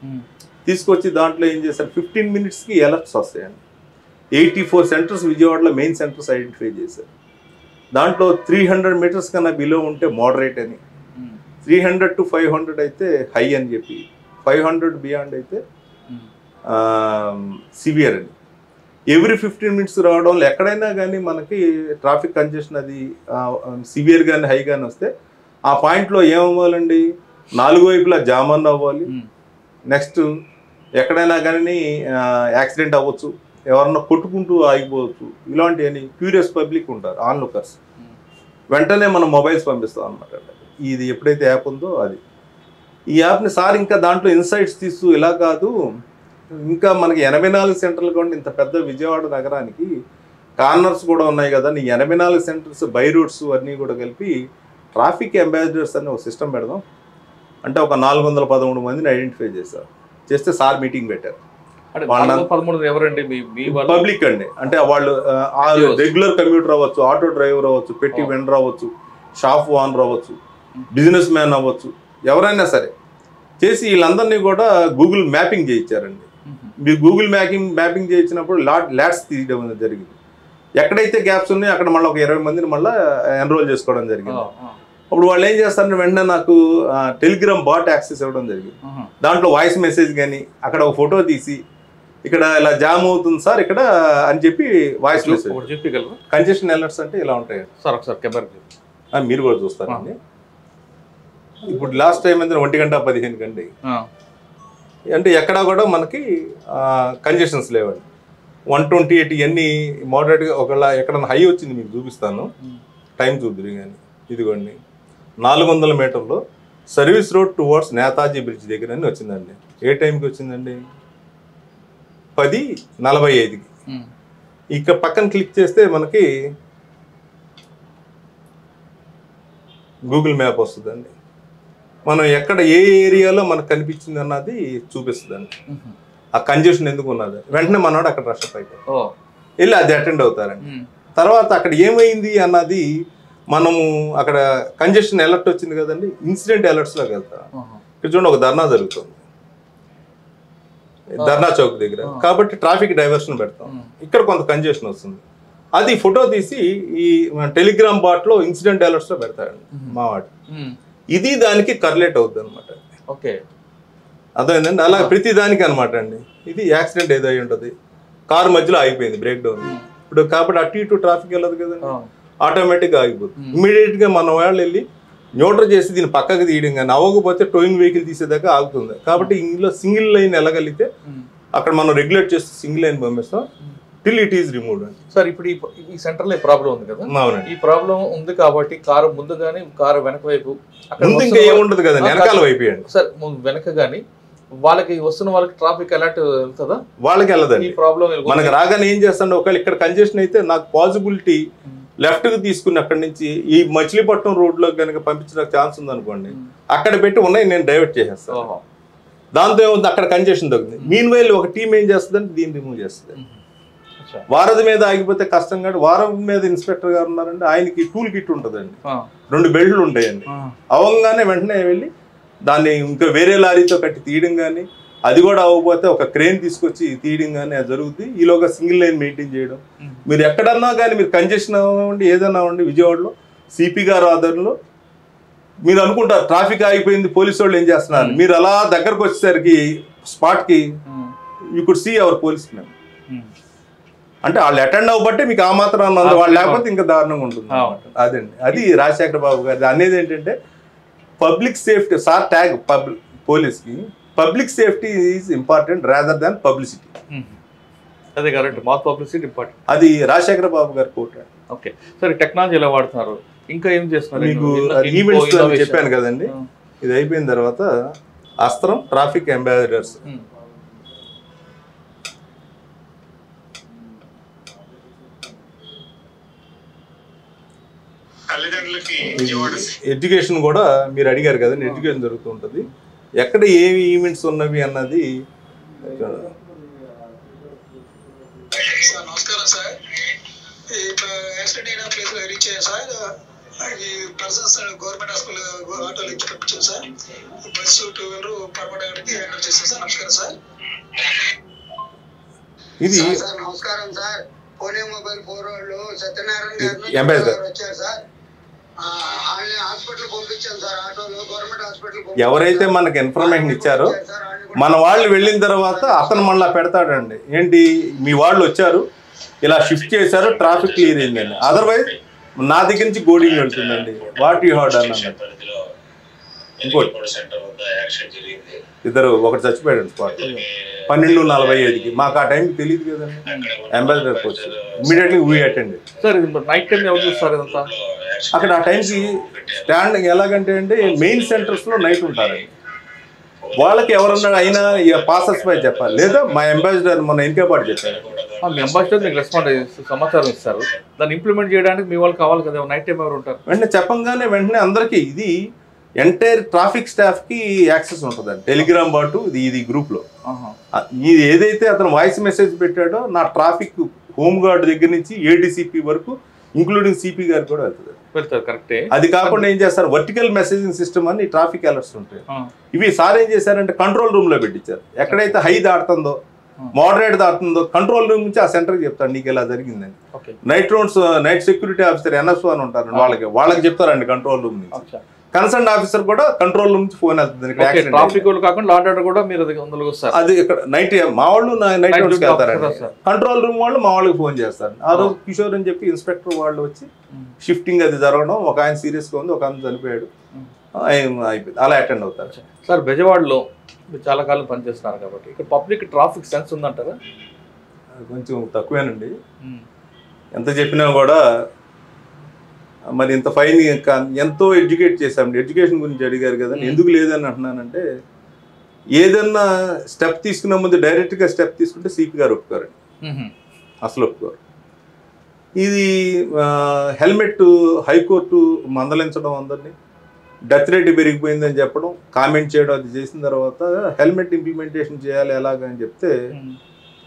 తీసుకొచ్చి దాంట్లో ఏం చేశారు, 15 minutesకి అలర్ట్స్ వస్తాయండి. 84 centers విజయవాడలో మెయిన్ సెంటర్స్ ఐడెంటిఫై చేశారు. దాంట్లో 300 meters కన్నా బిలో ఉంటే మోడరేట్ అని, 300 to 500 అయితే హై అని చెప్పి, 500 బియాండ్ అయితే సివియర్ అని. ఎవ్రీ 15 minutes రావడం వల్ల ఎక్కడైనా కానీ మనకి ట్రాఫిక్ కంజెషన్ అది సివియర్ కానీ హై కానీ వస్తే ఆ పాయింట్లో ఏమవ్వాలండి, 4 వైపులా జామ్ అన్ అవ్వాలి. నెక్స్ట్ ఎక్కడైనా కానీ యాక్సిడెంట్ అవ్వచ్చు, ఎవరన్నా కొట్టుకుంటూ ఆగిపోవచ్చు. ఇలాంటివన్నీ క్యూరియస్ పబ్లిక్ ఉంటారు, ఆన్లుకర్స్. వెంటనే మనం మొబైల్స్ పంపిస్తాం అనమాట. ఇది ఎప్పుడైతే యాప్ ఉందో అది, ఈ యాప్ని సార్ ఇంకా దాంట్లో ఇన్సైట్స్ తీస్తూ ఇలా కాదు, ఇంకా మనకి 84 సెంటర్లు కూడా ఇంత పెద్ద విజయవాడ నగరానికి కార్నర్స్ కూడా ఉన్నాయి కదా, నీ 84 సెంటర్స్ బై రూట్స్ అన్నీ కూడా కలిపి ట్రాఫిక్ అంబాసిడర్స్ అని ఒక సిస్టమ్ పెడదాం అంటే ఒక 413 మందిని ఐడెంటిఫై చేస్తే సార్ మీటింగ్ పెట్టారు. పబ్లిక్ అండి, అంటే వాళ్ళు రెగ్యులర్ కమ్యూటర్ అవ్వచ్చు, ఆటో డ్రైవర్ అవ్వచ్చు, పెట్టి వెండర్ అవ్వచ్చు, షాప్ ఓనర్ అవ్వచ్చు, బిజినెస్ మ్యాన్ అవ్వచ్చు, ఎవరైనా సరే చేసి వీళ్ళందరినీ కూడా గూగుల్ మ్యాపింగ్ చేయించారండి. మీరు గూగుల్ మ్యాపింగ్ చేయించినప్పుడు ల్యాడ్స్ తీయడం జరిగింది. ఎక్కడైతే గ్యాప్స్ ఉన్నాయో అక్కడ మళ్ళీ ఒక 20 మందిని మళ్ళీ ఎన్రోల్ చేసుకోవడం జరిగింది. అప్పుడు వాళ్ళు ఏం చేస్తారంటే వెంటనే నాకు టెలిగ్రామ్ బాట్ యాక్సెస్ ఇవ్వడం జరిగింది. దాంట్లో వాయిస్ మెసేజ్ కానీ అక్కడ ఒక ఫోటో తీసి ఇక్కడ ఇలా జామ్ అవుతుంది సార్ ఇక్కడ అని చెప్పి వాయిస్ మెసేజ్ చెప్పగలరు. కంజెషన్ అలర్ట్స్ అంటే ఇలా ఉంటాయి సార్, ఒకసారి మీరు కూడా చూస్తారండి. ఇప్పుడు లాస్ట్ టైం అంటే 1:15 గంటకి అంటే ఎక్కడా కూడా మనకి కంజెషన్స్ లేవండి. 128 ఇవన్నీ మోడరేట్గా ఒకవేళ ఎక్కడన్నా హై వచ్చింది మీకు చూపిస్తాను, టైం చూద్దరు కానీ. ఇదిగోండి 400 మీటర్లో service road towards Netaji bridge దగ్గర అని వచ్చిందండి. ఏ టైంకి వచ్చిందండి? 10:45కి. ఇక పక్కన క్లిక్ చేస్తే మనకి గూగుల్ మ్యాప్ వస్తుందండి. మనం ఎక్కడ ఏ ఏరియాలో మనకు కనిపించింది అన్నది చూపిస్తుందండి. ఆ కంజెషన్ ఎందుకు ఉన్నది వెంటనే మనోడు అక్కడ రషప్ అయిపోయి వెళ్ళి అది అటెండ్ అవుతారండి. తర్వాత అక్కడ ఏమైంది అన్నది మనము అక్కడ కంజెషన్ అలర్ట్ వచ్చింది కదండి, ఇన్సిడెంట్ అలర్ట్స్లోకి వెళ్తాం. ఇక్కడ చూడండి, ఒక ధర్నా జరుగుతుంది ధర్నా చౌక్ దగ్గర, కాబట్టి ట్రాఫిక్ డైవర్షన్ పెడతాం. ఇక్కడ కొంత కంజెషన్ వస్తుంది, అది ఫోటో తీసి ఈ టెలిగ్రామ్ బాట్లో ఇన్సిడెంట్ అలర్ట్స్లో పెడతాడండి మా వాడు. ఇది దానికి కర్లేట్ అవుతుంది అనమాట. ఓకే, అర్థమైందండి. అలా ప్రతి దానికి అనమాట అండి. ఇది యాక్సిడెంట్ ఏదో అయి ఉంటుంది, కారు మధ్యలో ఆగిపోయింది, బ్రేక్ డౌన్. ఇప్పుడు కాబట్టి అటు ఇటు ట్రాఫిక్ వెళ్ళదు కదండి, ఆటోమేటిక్గా ఆగిపోతుంది. ఇమీడియట్గా మన వాళ్ళు వెళ్ళి న్యూట్రల్ చేసి దీన్ని పక్కకు తీయడం, కానీ అవ్వకపోతే టోయింగ్ వెహికల్ తీసేదాకా ఆగుతుంది. కాబట్టి ఇందులో సింగిల్ లైన్ వెళ్ళగలిగితే అక్కడ మనం రెగ్యులేట్ చేస్తే సింగిల్ లైన్ పంపిస్తాం టిల్ ఇట్ ఈస్ రిమూవ్డ్ అండి. సార్ ఇప్పుడు ఈ సెంటర్లో ఈ ప్రాబ్లం ఉంది కదా, ఈ ప్రాబ్లం ఉంది కాబట్టి కారు ముందు కానీ కారు వెనక వైపు ముందు ఇంకా ఏముండదు కదండి, వెనకాల వైపు అండి. సార్ వెనక కానీ వాళ్ళకి వస్తున్న వాళ్ళకి ట్రాఫిక్ అలర్ట్ వెళ్తుందా? వాళ్ళకి వెళ్ళదండి. ఈ ప్రాబ్లం మనకు రాగానే ఏం చేస్తాండి, ఒకవేళ ఇక్కడ కంజెషన్ అయితే నాకు పాసిబిలిటీ లెఫ్ట్ కి తీసుకుని అక్కడి నుంచి ఈ మచిలీపట్నం రోడ్ లో కనుక పంపించడానికి ఛాన్స్ ఉంది అనుకోండి, అక్కడ పెట్టి ఉన్నాయి నేను డైవర్ట్ చేసేస్తాను. దాంతో ఏముంది, అక్కడ కంజెషన్ తగ్గుతుంది. మీన్ వైల్ ఒక టీం ఏం చేస్తుందంటే దీన్ని రిమూవ్ చేస్తుంది. వారధి మీద ఆగిపోతే కష్టం కాదు, వారం మీద ఇన్స్పెక్టర్ గారు ఉన్నారండి, ఆయనకి టూల్ కిట్ ఉంటుందండి, 2 బెల్ట్లు ఉంటాయండి. అవ్వగానే వెంటనే వెళ్ళి దాన్ని ఇంకా వేరే లారీతో కట్టి తీయడం కానీ, అది కూడా అవ్వకపోతే ఒక క్రేన్ తీసుకొచ్చి తీయడం కానీ అది జరుగుతుంది. ఈలోగా సింగిల్ లైన్ మెయింటైన్ చేయడం. మీరు ఎక్కడన్నా కానీ మీరు కంజెషన్ అవ్వండి ఏదన్నా అవ్వండి, విజయవాడలో సిపి గారు ఆధ్వర్యంలో మీరు అనుకుంటారు ట్రాఫిక్ ఆగిపోయింది పోలీసు వాళ్ళు ఏం చేస్తున్నారు, మీరు అలా దగ్గరకు వచ్చేసరికి స్పాట్కి you could see our policeman. అంటే వాళ్ళు అటెండ్ అవ్వబట్టే మీకు ఆ మాత్రం అన్నది, వాళ్ళు లేకపోతే ఇంకా దారుణంగా ఉంటుంది. అదండి, అది రాజశేఖర బాబు గారి అనేది ఏంటంటే పబ్లిక్ సేఫ్టీ. సార్ ట్యాగ్ పోలీస్కి public safety is important rather than publicity. అదే కరెక్ట్, మాస్ పబ్లిసిటీ ఇంపార్టెంట్. అది రాజశేఖర బాబు గారి కోట్. ఓకే, సరే టెక్నాలజీ ఎలా వాడుతున్నారు, ఇంకా ఏం చేస్తున్నారు? మీకు ఈవెంట్స్ చెప్పాను కదండి, ఇది అయిపోయిన తర్వాత అస్త్రం ట్రాఫిక్ అంబాసిడర్స్ ఎడ్యుకేషన్ కూడా మీరు అడిగారు కదండి, ఎడ్యుకేషన్ జరుగుతూ ఉంటుంది. ఎక్కడ ఏమి ఈవెంట్స్ ఉన్నవి అన్నది. నమస్కారం సార్, యాక్సిడెంట్ అయిన ప్లేస్ లో రీచ్ అయ్యా సార్. ఈ పర్సన్స్ గవర్నమెంట్ హాస్పిటల్ ఆటోలో ఇచ్చి పంపించాను సార్. బస్సు 2 వీలర్ పర్మనెంట్కి హ్యాండిల్ చేస్తాను సార్. నమస్కారం సార్. ఇది నమస్కారం సార్. పూణే మొబైల్ 4 వాళ్ళు సత్యనారాయణ గారు వచ్చారు సార్. ఎవరైతే మనకి ఇన్ఫర్మేషన్ ఇచ్చారో మన వాళ్ళు వెళ్ళిన తర్వాత అతను మళ్ళీ పెడతాడండి, ఏంటి మీ వాళ్ళు వచ్చారు ఇలా షిఫ్ట్ చేశారు ట్రాఫిక్ క్లియర్ అయిందండి. అదర్వైజ్ నా దగ్గర నుంచి గోడింగ్ వెళ్తుందండి, వాట్ యూ హర్డ్ అన్నది. ఇంకోటి ఇద్దరు ఒకటి చచ్చిపోయాడు స్పాట్ 12:45కి. మాకు ఆ టైంకి తెలియదు కదండి, అంబాసిడర్కి వచ్చి immediately we attend. Sir night time ఎవరు చూస్తారు ఇదంతా? అక్కడ ఆ టైంకి స్టాండింగ్ ఎలాగంటే అండి మెయిన్ సెంటర్స్లో నైట్ ఉంటారండి. వాళ్ళకి ఎవరన్నా అయినా పాసర్స్ పై చెప్పాలి, లేదా మా అంబాసిడర్ మొన్న ఇంకేపాటు చెప్పారు. మీ అంబాసిడర్ మీకు రెస్పాండ్ సమాచారం ఇస్తారు, దాన్ని ఇంప్లిమెంట్ చేయడానికి మీ వాళ్ళు కావాలి కదా, నైట్ టైం ఎవరు ఉంటారు? వెంటనే చెప్పంగానే వెంటనే అందరికీ ఇది ఎంటైర్ ట్రాఫిక్ స్టాఫ్కి యాక్సెస్ ఉంటుందండి. టెలిగ్రామ్ బాటు ఇది గ్రూప్లో ఇది ఏదైతే అతను వాయిస్ మెసేజ్ పెట్టాడో నా ట్రాఫిక్ హోమ్ గార్డ్ దగ్గర నుంచి ఏడీసీపీ వరకు ఇంక్లూడింగ్ సిపి గారు కూడా వెళ్తారు. కరెక్టే. అది కాకుండా ఏం చేస్తారు, వర్టికల్ మెసేజింగ్ సిస్టమ్ అని ట్రాఫిక్ అలర్ట్స్ ఉంటాయి. ఇవి సార్ ఏం చేశారంటే కంట్రోల్ రూమ్ లో పెట్టించారు. ఎక్కడైతే హై దాటుతుందో మోడరేట్ దాటుతుందో కంట్రోల్ రూమ్ నుంచి ఆ సెంటర్కి చెప్తారు నీకు ఇలా జరిగిందని. Night rounds night security officer NSO అని ఉంటారు, వాళ్ళకి చెప్తారండి కంట్రోల్ రూమ్ నుంచి. కన్సర్న్ ఆఫీసర్ కూడా కంట్రోల్ రూమ్ నుంచి ఫోన్ వెళ్తుంది. ట్రాఫిక్ కాకుండా లా అండ్ ఆర్డర్ కూడా మీరు అది ఇక్కడ నైట్ మా వాళ్ళు నైట్ రౌండ్స్కి వెళ్తారండి. కంట్రోల్ రూమ్ వాళ్ళు మా వాళ్ళకి ఫోన్ చేస్తారు. ఆ రోజు కిషోర్ అని చెప్పి ఇన్స్పెక్టర్ వాళ్ళు వచ్చి షిఫ్టింగ్ అది జరగడం, ఒక ఆయన సీరియస్గా ఉంది, ఒక ఆయన చనిపోయాడు, అయిపోయింది, అలా అటెండ్ అవుతారు. సార్ బెజవాడలో మీరు చాలా కాలం పనిచేస్తున్నారు కాబట్టి ఇక్కడ పబ్లిక్ ట్రాఫిక్ సెన్స్ ఉందంటారా? కొంచెం తక్కువేనండి, ఎంత చెప్పినా కూడా. మరి ఇంత ఫైన్ ఎంతో ఎడ్యుకేట్ చేశామండి. ఎడ్యుకేషన్ గురించి అడిగారు కదా, ఎందుకు లేదని అంటున్నానంటే ఏదన్నా స్టెప్ తీసుకునే ముందు డైరెక్ట్గా స్టెప్ తీసుకుంటే సిపి గారు ఒప్పుకోరండి, అసలు ఒప్పుకోరు. ఇది హెల్మెట్ హైకోర్టు మందలించడం అందరినీ డెత్ రేట్ పెరిగిపోయిందని చెప్పడం, కామెంట్ చేయడం, అది చేసిన తర్వాత హెల్మెట్ ఇంప్లిమెంటేషన్ చేయాలి ఎలాగని చెప్తే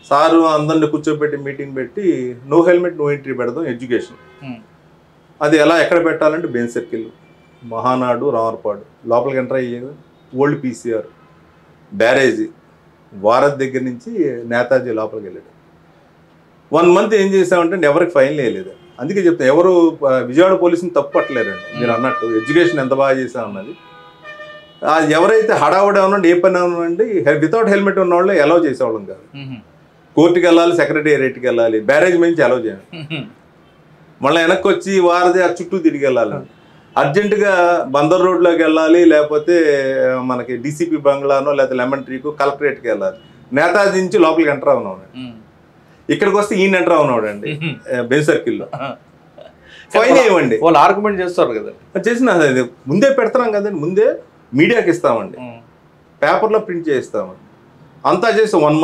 సారు అందరిని కూర్చోబెట్టి మీటింగ్ పెట్టి నో హెల్మెట్ నో ఎంట్రీ పెడదాం ఎడ్యుకేషన్. అది ఎలా ఎక్కడ పెట్టాలంటే బెంజ్ సర్కిల్, మహానాడు, రామర్పాడు లోపలికి ఎంటర్ అయ్యేది, ఓల్డ్ పీసీఆర్, బ్యారేజీ, వారధ్ దగ్గర నుంచి నేతాజీ లోపలికి వెళ్ళాడు. 1 month ఏం చేసామంటే ఎవరికి ఫైన్ వేయలేదు. అందుకే చెప్తాను, ఎవరు విజయవాడ పోలీసుని తప్పు పట్టలేరండి. మీరు అన్నట్టు ఎడ్యుకేషన్ ఎంత బాగా చేసామన్నది. ఎవరైతే హడావుడి అవునండి, ఏ పని అవునండి, వితౌట్ హెల్మెట్ ఉన్న వాళ్ళు అలౌ చేసేవాళ్ళం కాదు. కోర్టుకి వెళ్ళాలి, సెక్రటేరియట్కి వెళ్ళాలి, బ్యారేజ్ నుంచి అలౌ చేయాలి, మళ్ళీ వెనక్కి వచ్చి వారధి ఆ చుట్టూ తిరిగి వెళ్ళాలి. అర్జెంటుగా బందర్ రోడ్లోకి వెళ్ళాలి, లేకపోతే మనకి డీసీపీ బంగ్లానో లేకపోతే లెమన్ ట్రీకు కలెక్టరేట్కి వెళ్ళాలి. నేతాజీ నుంచి లోపలికి ఎంటర్ అవునాడు, ఇక్కడికి వస్తే ఈయన ఎంటర్ అవునాడు అండి బెంజ్ సర్కిల్లో. ఫైన్ ఇవ్వండి, వాళ్ళు ఆర్గ్యుమెంట్ చేస్తారు కదా. చేసిన ముందే పెడతాం కదండి, ముందే మీడియాకి ఇస్తామండి, పేపర్లో ప్రింట్ చేయిస్తామండి. అంతా చేసి 1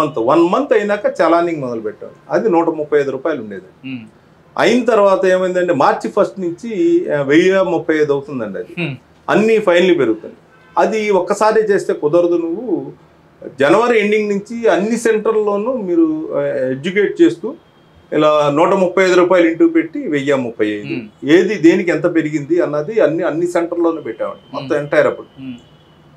month అయినాక చలానింగ్ మొదలు పెట్టాం. అది 135 రూపాయలు ఉండేది. అయిన తర్వాత ఏమైందంటే March 1 నుంచి 1035 అవుతుందండి. అది అన్ని ఫైన్లు పెరుగుతుంది. అది ఒక్కసారి చేస్తే కుదరదు. నువ్వు జనవరి ఎండింగ్ నుంచి అన్ని సెంటర్లోనూ మీరు ఎడ్యుకేట్ చేస్తూ ఇలా 135 రూపాయలు ఇంటూ పెట్టి 1035 ఏది దేనికి ఎంత పెరిగింది అన్నది అన్ని సెంటర్లోనూ పెట్టామండి మొత్తం ఎంటైర్. అప్పుడు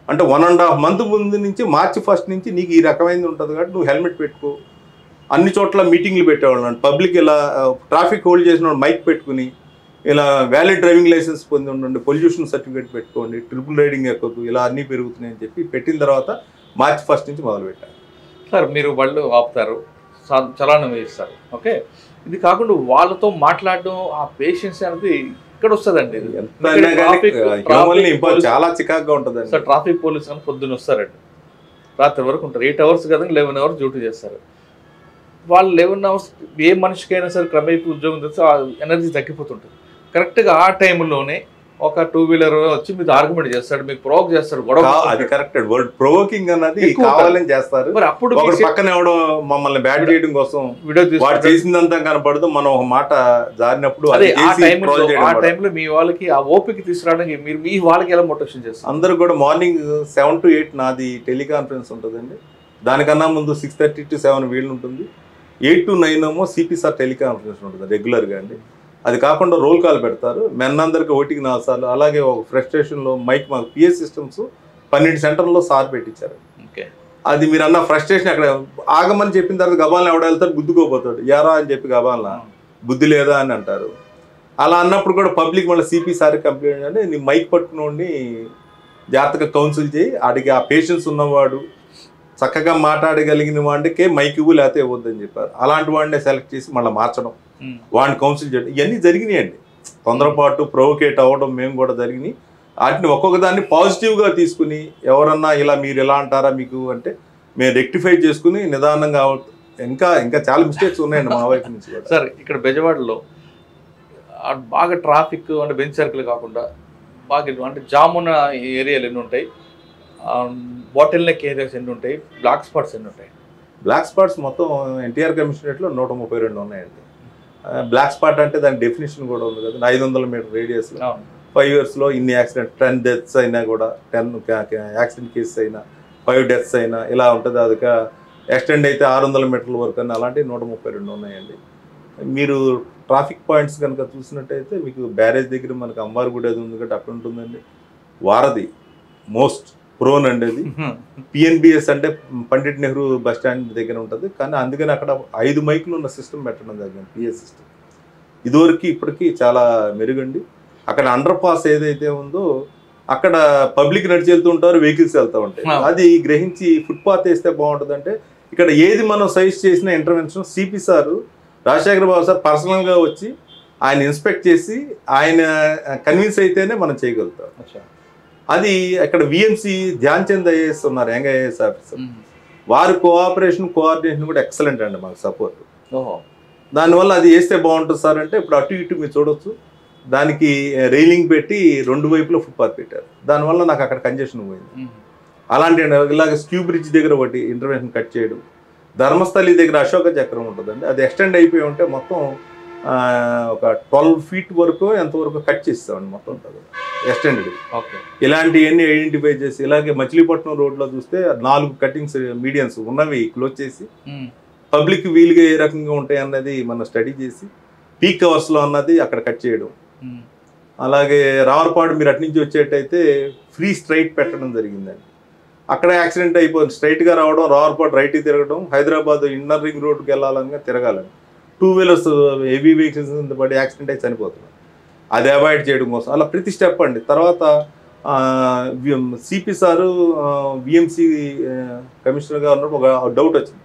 అంటే 1.5 month ముందు నుంచి March 1 నుంచి నీకు ఈ రకమైనది ఉంటుంది కాబట్టి నువ్వు హెల్మెట్ పెట్టుకో. అన్ని చోట్ల మీటింగ్లు పెట్టేవాళ్ళు. పబ్లిక్ ఇలా ట్రాఫిక్ హోల్డ్ చేసిన మైక్ పెట్టుకుని ఇలా వ్యాలిడ్ డ్రైవింగ్ లైసెన్స్ పొంది ఉండండి, పొల్యూషన్ సర్టిఫికేట్ పెట్టుకోండి, ట్రిపుల్ రైడింగ్ ఎక్కదు, ఇలా అన్నీ పెరుగుతున్నాయని చెప్పి పెట్టిన తర్వాత March 1 నుంచి మొదలు పెట్టారు. సార్ మీరు వాళ్ళు ఆపుతారు, చలానం వేయిస్తారు, ఓకే. ఇది కాకుండా వాళ్ళతో మాట్లాడడం, ఆ పేషెన్స్ అనేది ఇక్కడ వస్తుందండి. చాలా చికాకుగా ఉంటుంది సార్. ట్రాఫిక్ పోలీస్ అని పొద్దున్న వస్తారండి, రాత్రి వరకు ఉంటారు. 8 hours కదండి, 11 hours డ్యూటీ చేస్తారు. వాళ్ళు 11 hours ఏ మనిషికైనా సరే క్రమేపీ ఉద్యోగం తెస్తే ఎనర్జీ తగ్గిపోతుంటుంది. కరెక్ట్గా ఆ టైంలోనే ఒక 2-wheeler వచ్చి మీరు ఆర్గ్యుమెంట్ చేస్తాడు, మీకు ప్రొవోక్ చేస్తాడు, గొడవ. అది కరెక్ట్ వర్డ్, ప్రొవోకింగ్ అన్నది కావాలని చేస్తారు. మరి అప్పుడు పక్కన ఎవడో మమ్మల్ని బ్యాడ్ చేయడం కోసం వాడు చేసిందంతా కనపడదు, మనం ఒక మాట జారినప్పుడు ఆ టైంలో మీ వాళ్ళకి ఆ ఓపిక తీసుకురావడానికి మీరు మీ వాళ్ళకి ఎలా మోటివేషన్ చేస్తారు? అందరూ కూడా మార్నింగ్ 7 to 8 నాది టెలికాన్ఫరెన్స్ ఉంటుందండి. దానికన్నా ముందు 6:30 to 7 వీళ్ళు ఉంటుంది. 8 to 9 ఏమో సిపిసార్ టెలికాన్ఫరెన్స్ ఉంటుంది రెగ్యులర్గా అండి. అది కాకుండా రోల్ కాల్ పెడతారు, మెన్నందరికీ 1కి 4 సార్లు. అలాగే ఒక ఫ్రస్ట్రేషన్లో మైక్ మాకు పిఎస్ సిస్టమ్స్ 12 సెంటర్లో సార్ పెట్టించారు. అది మీరు అన్న ఫ్రస్ట్రేషన్ అక్కడ ఆగమని చెప్పిన తర్వాత గబాలను ఎవడ వెళ్తాడు, గుద్దుకోపోతాడు, యారా అని చెప్పి గబాలన బుద్ధి లేదా అని అంటారు. అలా అన్నప్పుడు కూడా పబ్లిక్ మళ్ళీ సిపి సార్ కంప్లైంట్ అంటే నీ మైక్ పట్టుకుని జాగ్రత్తగా కౌన్సిల్ చేయి, ఆడికి ఆ పేషెన్స్ ఉన్నవాడు చక్కగా మాట్లాడగలిగిన వాడికే మైక్ ఇవ్వు లేకపోతే ఇవ్వద్దని చెప్పారు. అలాంటి వాడినే సెలెక్ట్ చేసి మళ్ళీ మార్చడం, వాడిని కౌన్సిల్ చేయడం, ఇవన్నీ జరిగినాయండి. తొందరపాటు ప్రొవోకేట్ అవ్వడం మేము కూడా జరిగినాయి. వాటిని ఒక్కొక్క దాన్ని పాజిటివ్గా తీసుకుని ఎవరన్నా ఇలా మీరు ఎలా అంటారా మీకు అంటే మేము రెక్టిఫై చేసుకుని నిదానంగా ఇంకా చాలా మిస్టేక్స్ ఉన్నాయండి మా వైపు నుంచి కూడా. సార్ ఇక్కడ బెజవాడలో బాగా ట్రాఫిక్ అంటే బెంచ్ సర్కిల్ కాకుండా బాగా అంటే జామ్ ఉన్న ఏరియాలు ఎన్ని ఉంటాయి, బాటిల్ నెక్ ఏరియాస్ ఎన్ని ఉంటాయి, బ్లాక్ స్పాట్స్ ఎన్ని ఉంటాయి? బ్లాక్ స్పాట్స్ మొత్తం ఎన్టీఆర్ కమిషనరేట్లో 132 ఉన్నాయండి. బ్లాక్ స్పాట్ అంటే దాని డెఫినేషన్ కూడా ఉంది కదా, 500 మీటర్ రేడియస్లో 5 yearsలో ఇన్ని యాక్సిడెంట్ 10 deaths అయినా కూడా 10 యాక్సిడెంట్ కేసెస్ అయినా 5 deaths అయినా ఇలా ఉంటుంది. అది ఎక్స్టెండ్ అయితే 600 మీటర్ల వరకు అని అలాంటివి 132 ఉన్నాయండి. మీరు ట్రాఫిక్ పాయింట్స్ కనుక చూసినట్టయితే మీకు బ్యారేజ్ దగ్గర మనకు అమ్మారు గుడి అది ఉంది కాబట్టి అక్కడ ఉంటుందండి. వారధి మోస్ట్ ప్రోన్ అండి అది. పిఎన్బిఎస్ అంటే పండిట్ నెహ్రూ బస్ స్టాండ్ దగ్గర ఉంటుంది, కానీ అందుకని అక్కడ 5 మైకులు ఉన్న సిస్టమ్ పెట్టడం జరిగింది, పిఎస్ సిస్టమ్. ఇదివరకు ఇప్పటికీ చాలా మెరుగండి. అక్కడ అండర్ పాస్ ఏదైతే ఉందో అక్కడ పబ్లిక్ నడిచి వెళ్తూ ఉంటారు, వెహికల్స్ వెళ్తూ ఉంటాయి. అది గ్రహించి ఫుట్పాత్ వేస్తే బాగుంటుంది. అంటే ఇక్కడ ఏది మనం సజెస్ట్ చేసిన ఇంటర్వెన్షన్ సిపి సారు రాజశేఖర బాబు సార్ పర్సనల్గా వచ్చి ఆయన ఇన్స్పెక్ట్ చేసి ఆయన కన్విన్స్ అయితేనే మనం చేయగలుగుతాం. అది అక్కడ విఎంసి ధ్యాన్ చంద్ ఐఏఎస్ ఉన్నారు, యంగ్ ఐఏఎస్ ఆఫీసర్. వారి కోఆర్డినేషన్ కూడా ఎక్సలెంట్ అండి, మాకు సపోర్ట్. దానివల్ల అది వేస్తే బాగుంటుంది సార్ అంటే ఇప్పుడు అటు ఇటు మీరు చూడొచ్చు, దానికి రైలింగ్ పెట్టి 2 వైపులో ఫుట్పాత్ పెట్టారు. దానివల్ల నాకు అక్కడ కంజెషన్ పోయింది. అలాంటి ఇలాగ స్క్యూ బ్రిడ్జ్ దగ్గర ఒకటి ఇంటర్వెన్షన్ కట్ చేయడం, ధర్మస్థలి దగ్గర అశోక చక్రం ఉంటుందండి, అది ఎక్స్టెండ్ అయిపోయి ఉంటే మొత్తం ఒక 12 feet వరకు ఎంతవరకు కట్ చేస్తామండి మొత్తం ఉంటుంది. ఎక్స్టెండెడ్. ఓకే. ఇలాంటివన్నీ ఐడెంటిఫై చేసి, ఇలాగే మచిలీపట్నం రోడ్లో చూస్తే 4 కటింగ్స్ మీడియన్స్ ఉన్నవి క్లోజ్ చేసి పబ్లిక్ వీలుగా ఏ రకంగా ఉంటాయి అన్నది మనం స్టడీ చేసి పీక్ అవర్స్లో అన్నది అక్కడ కట్ చేయడం. అలాగే రావర్పాడు మీరు అటు నుంచి వచ్చేటైతే ఫ్రీ స్ట్రైట్ పెట్టడం జరిగిందండి. అక్కడ యాక్సిడెంట్ అయిపోయింది. స్ట్రైట్గా రావడం, రావర్పాడు రైట్కి తిరగడం, హైదరాబాద్ ఇన్నర్ రింగ్ రోడ్కి వెళ్ళాలని తిరగాలని 2 వీలర్స్ హెవీ వెహికల్స్ పడి యాక్సిడెంట్ అయి చనిపోతున్నారు. అది అవాయిడ్ చేయడం కోసం అలా ప్రతి స్టెప్ అండి. తర్వాత సిపి సారు విఎంసి కమిషనర్గా ఉన్నప్పుడు ఒక డౌట్ వచ్చింది.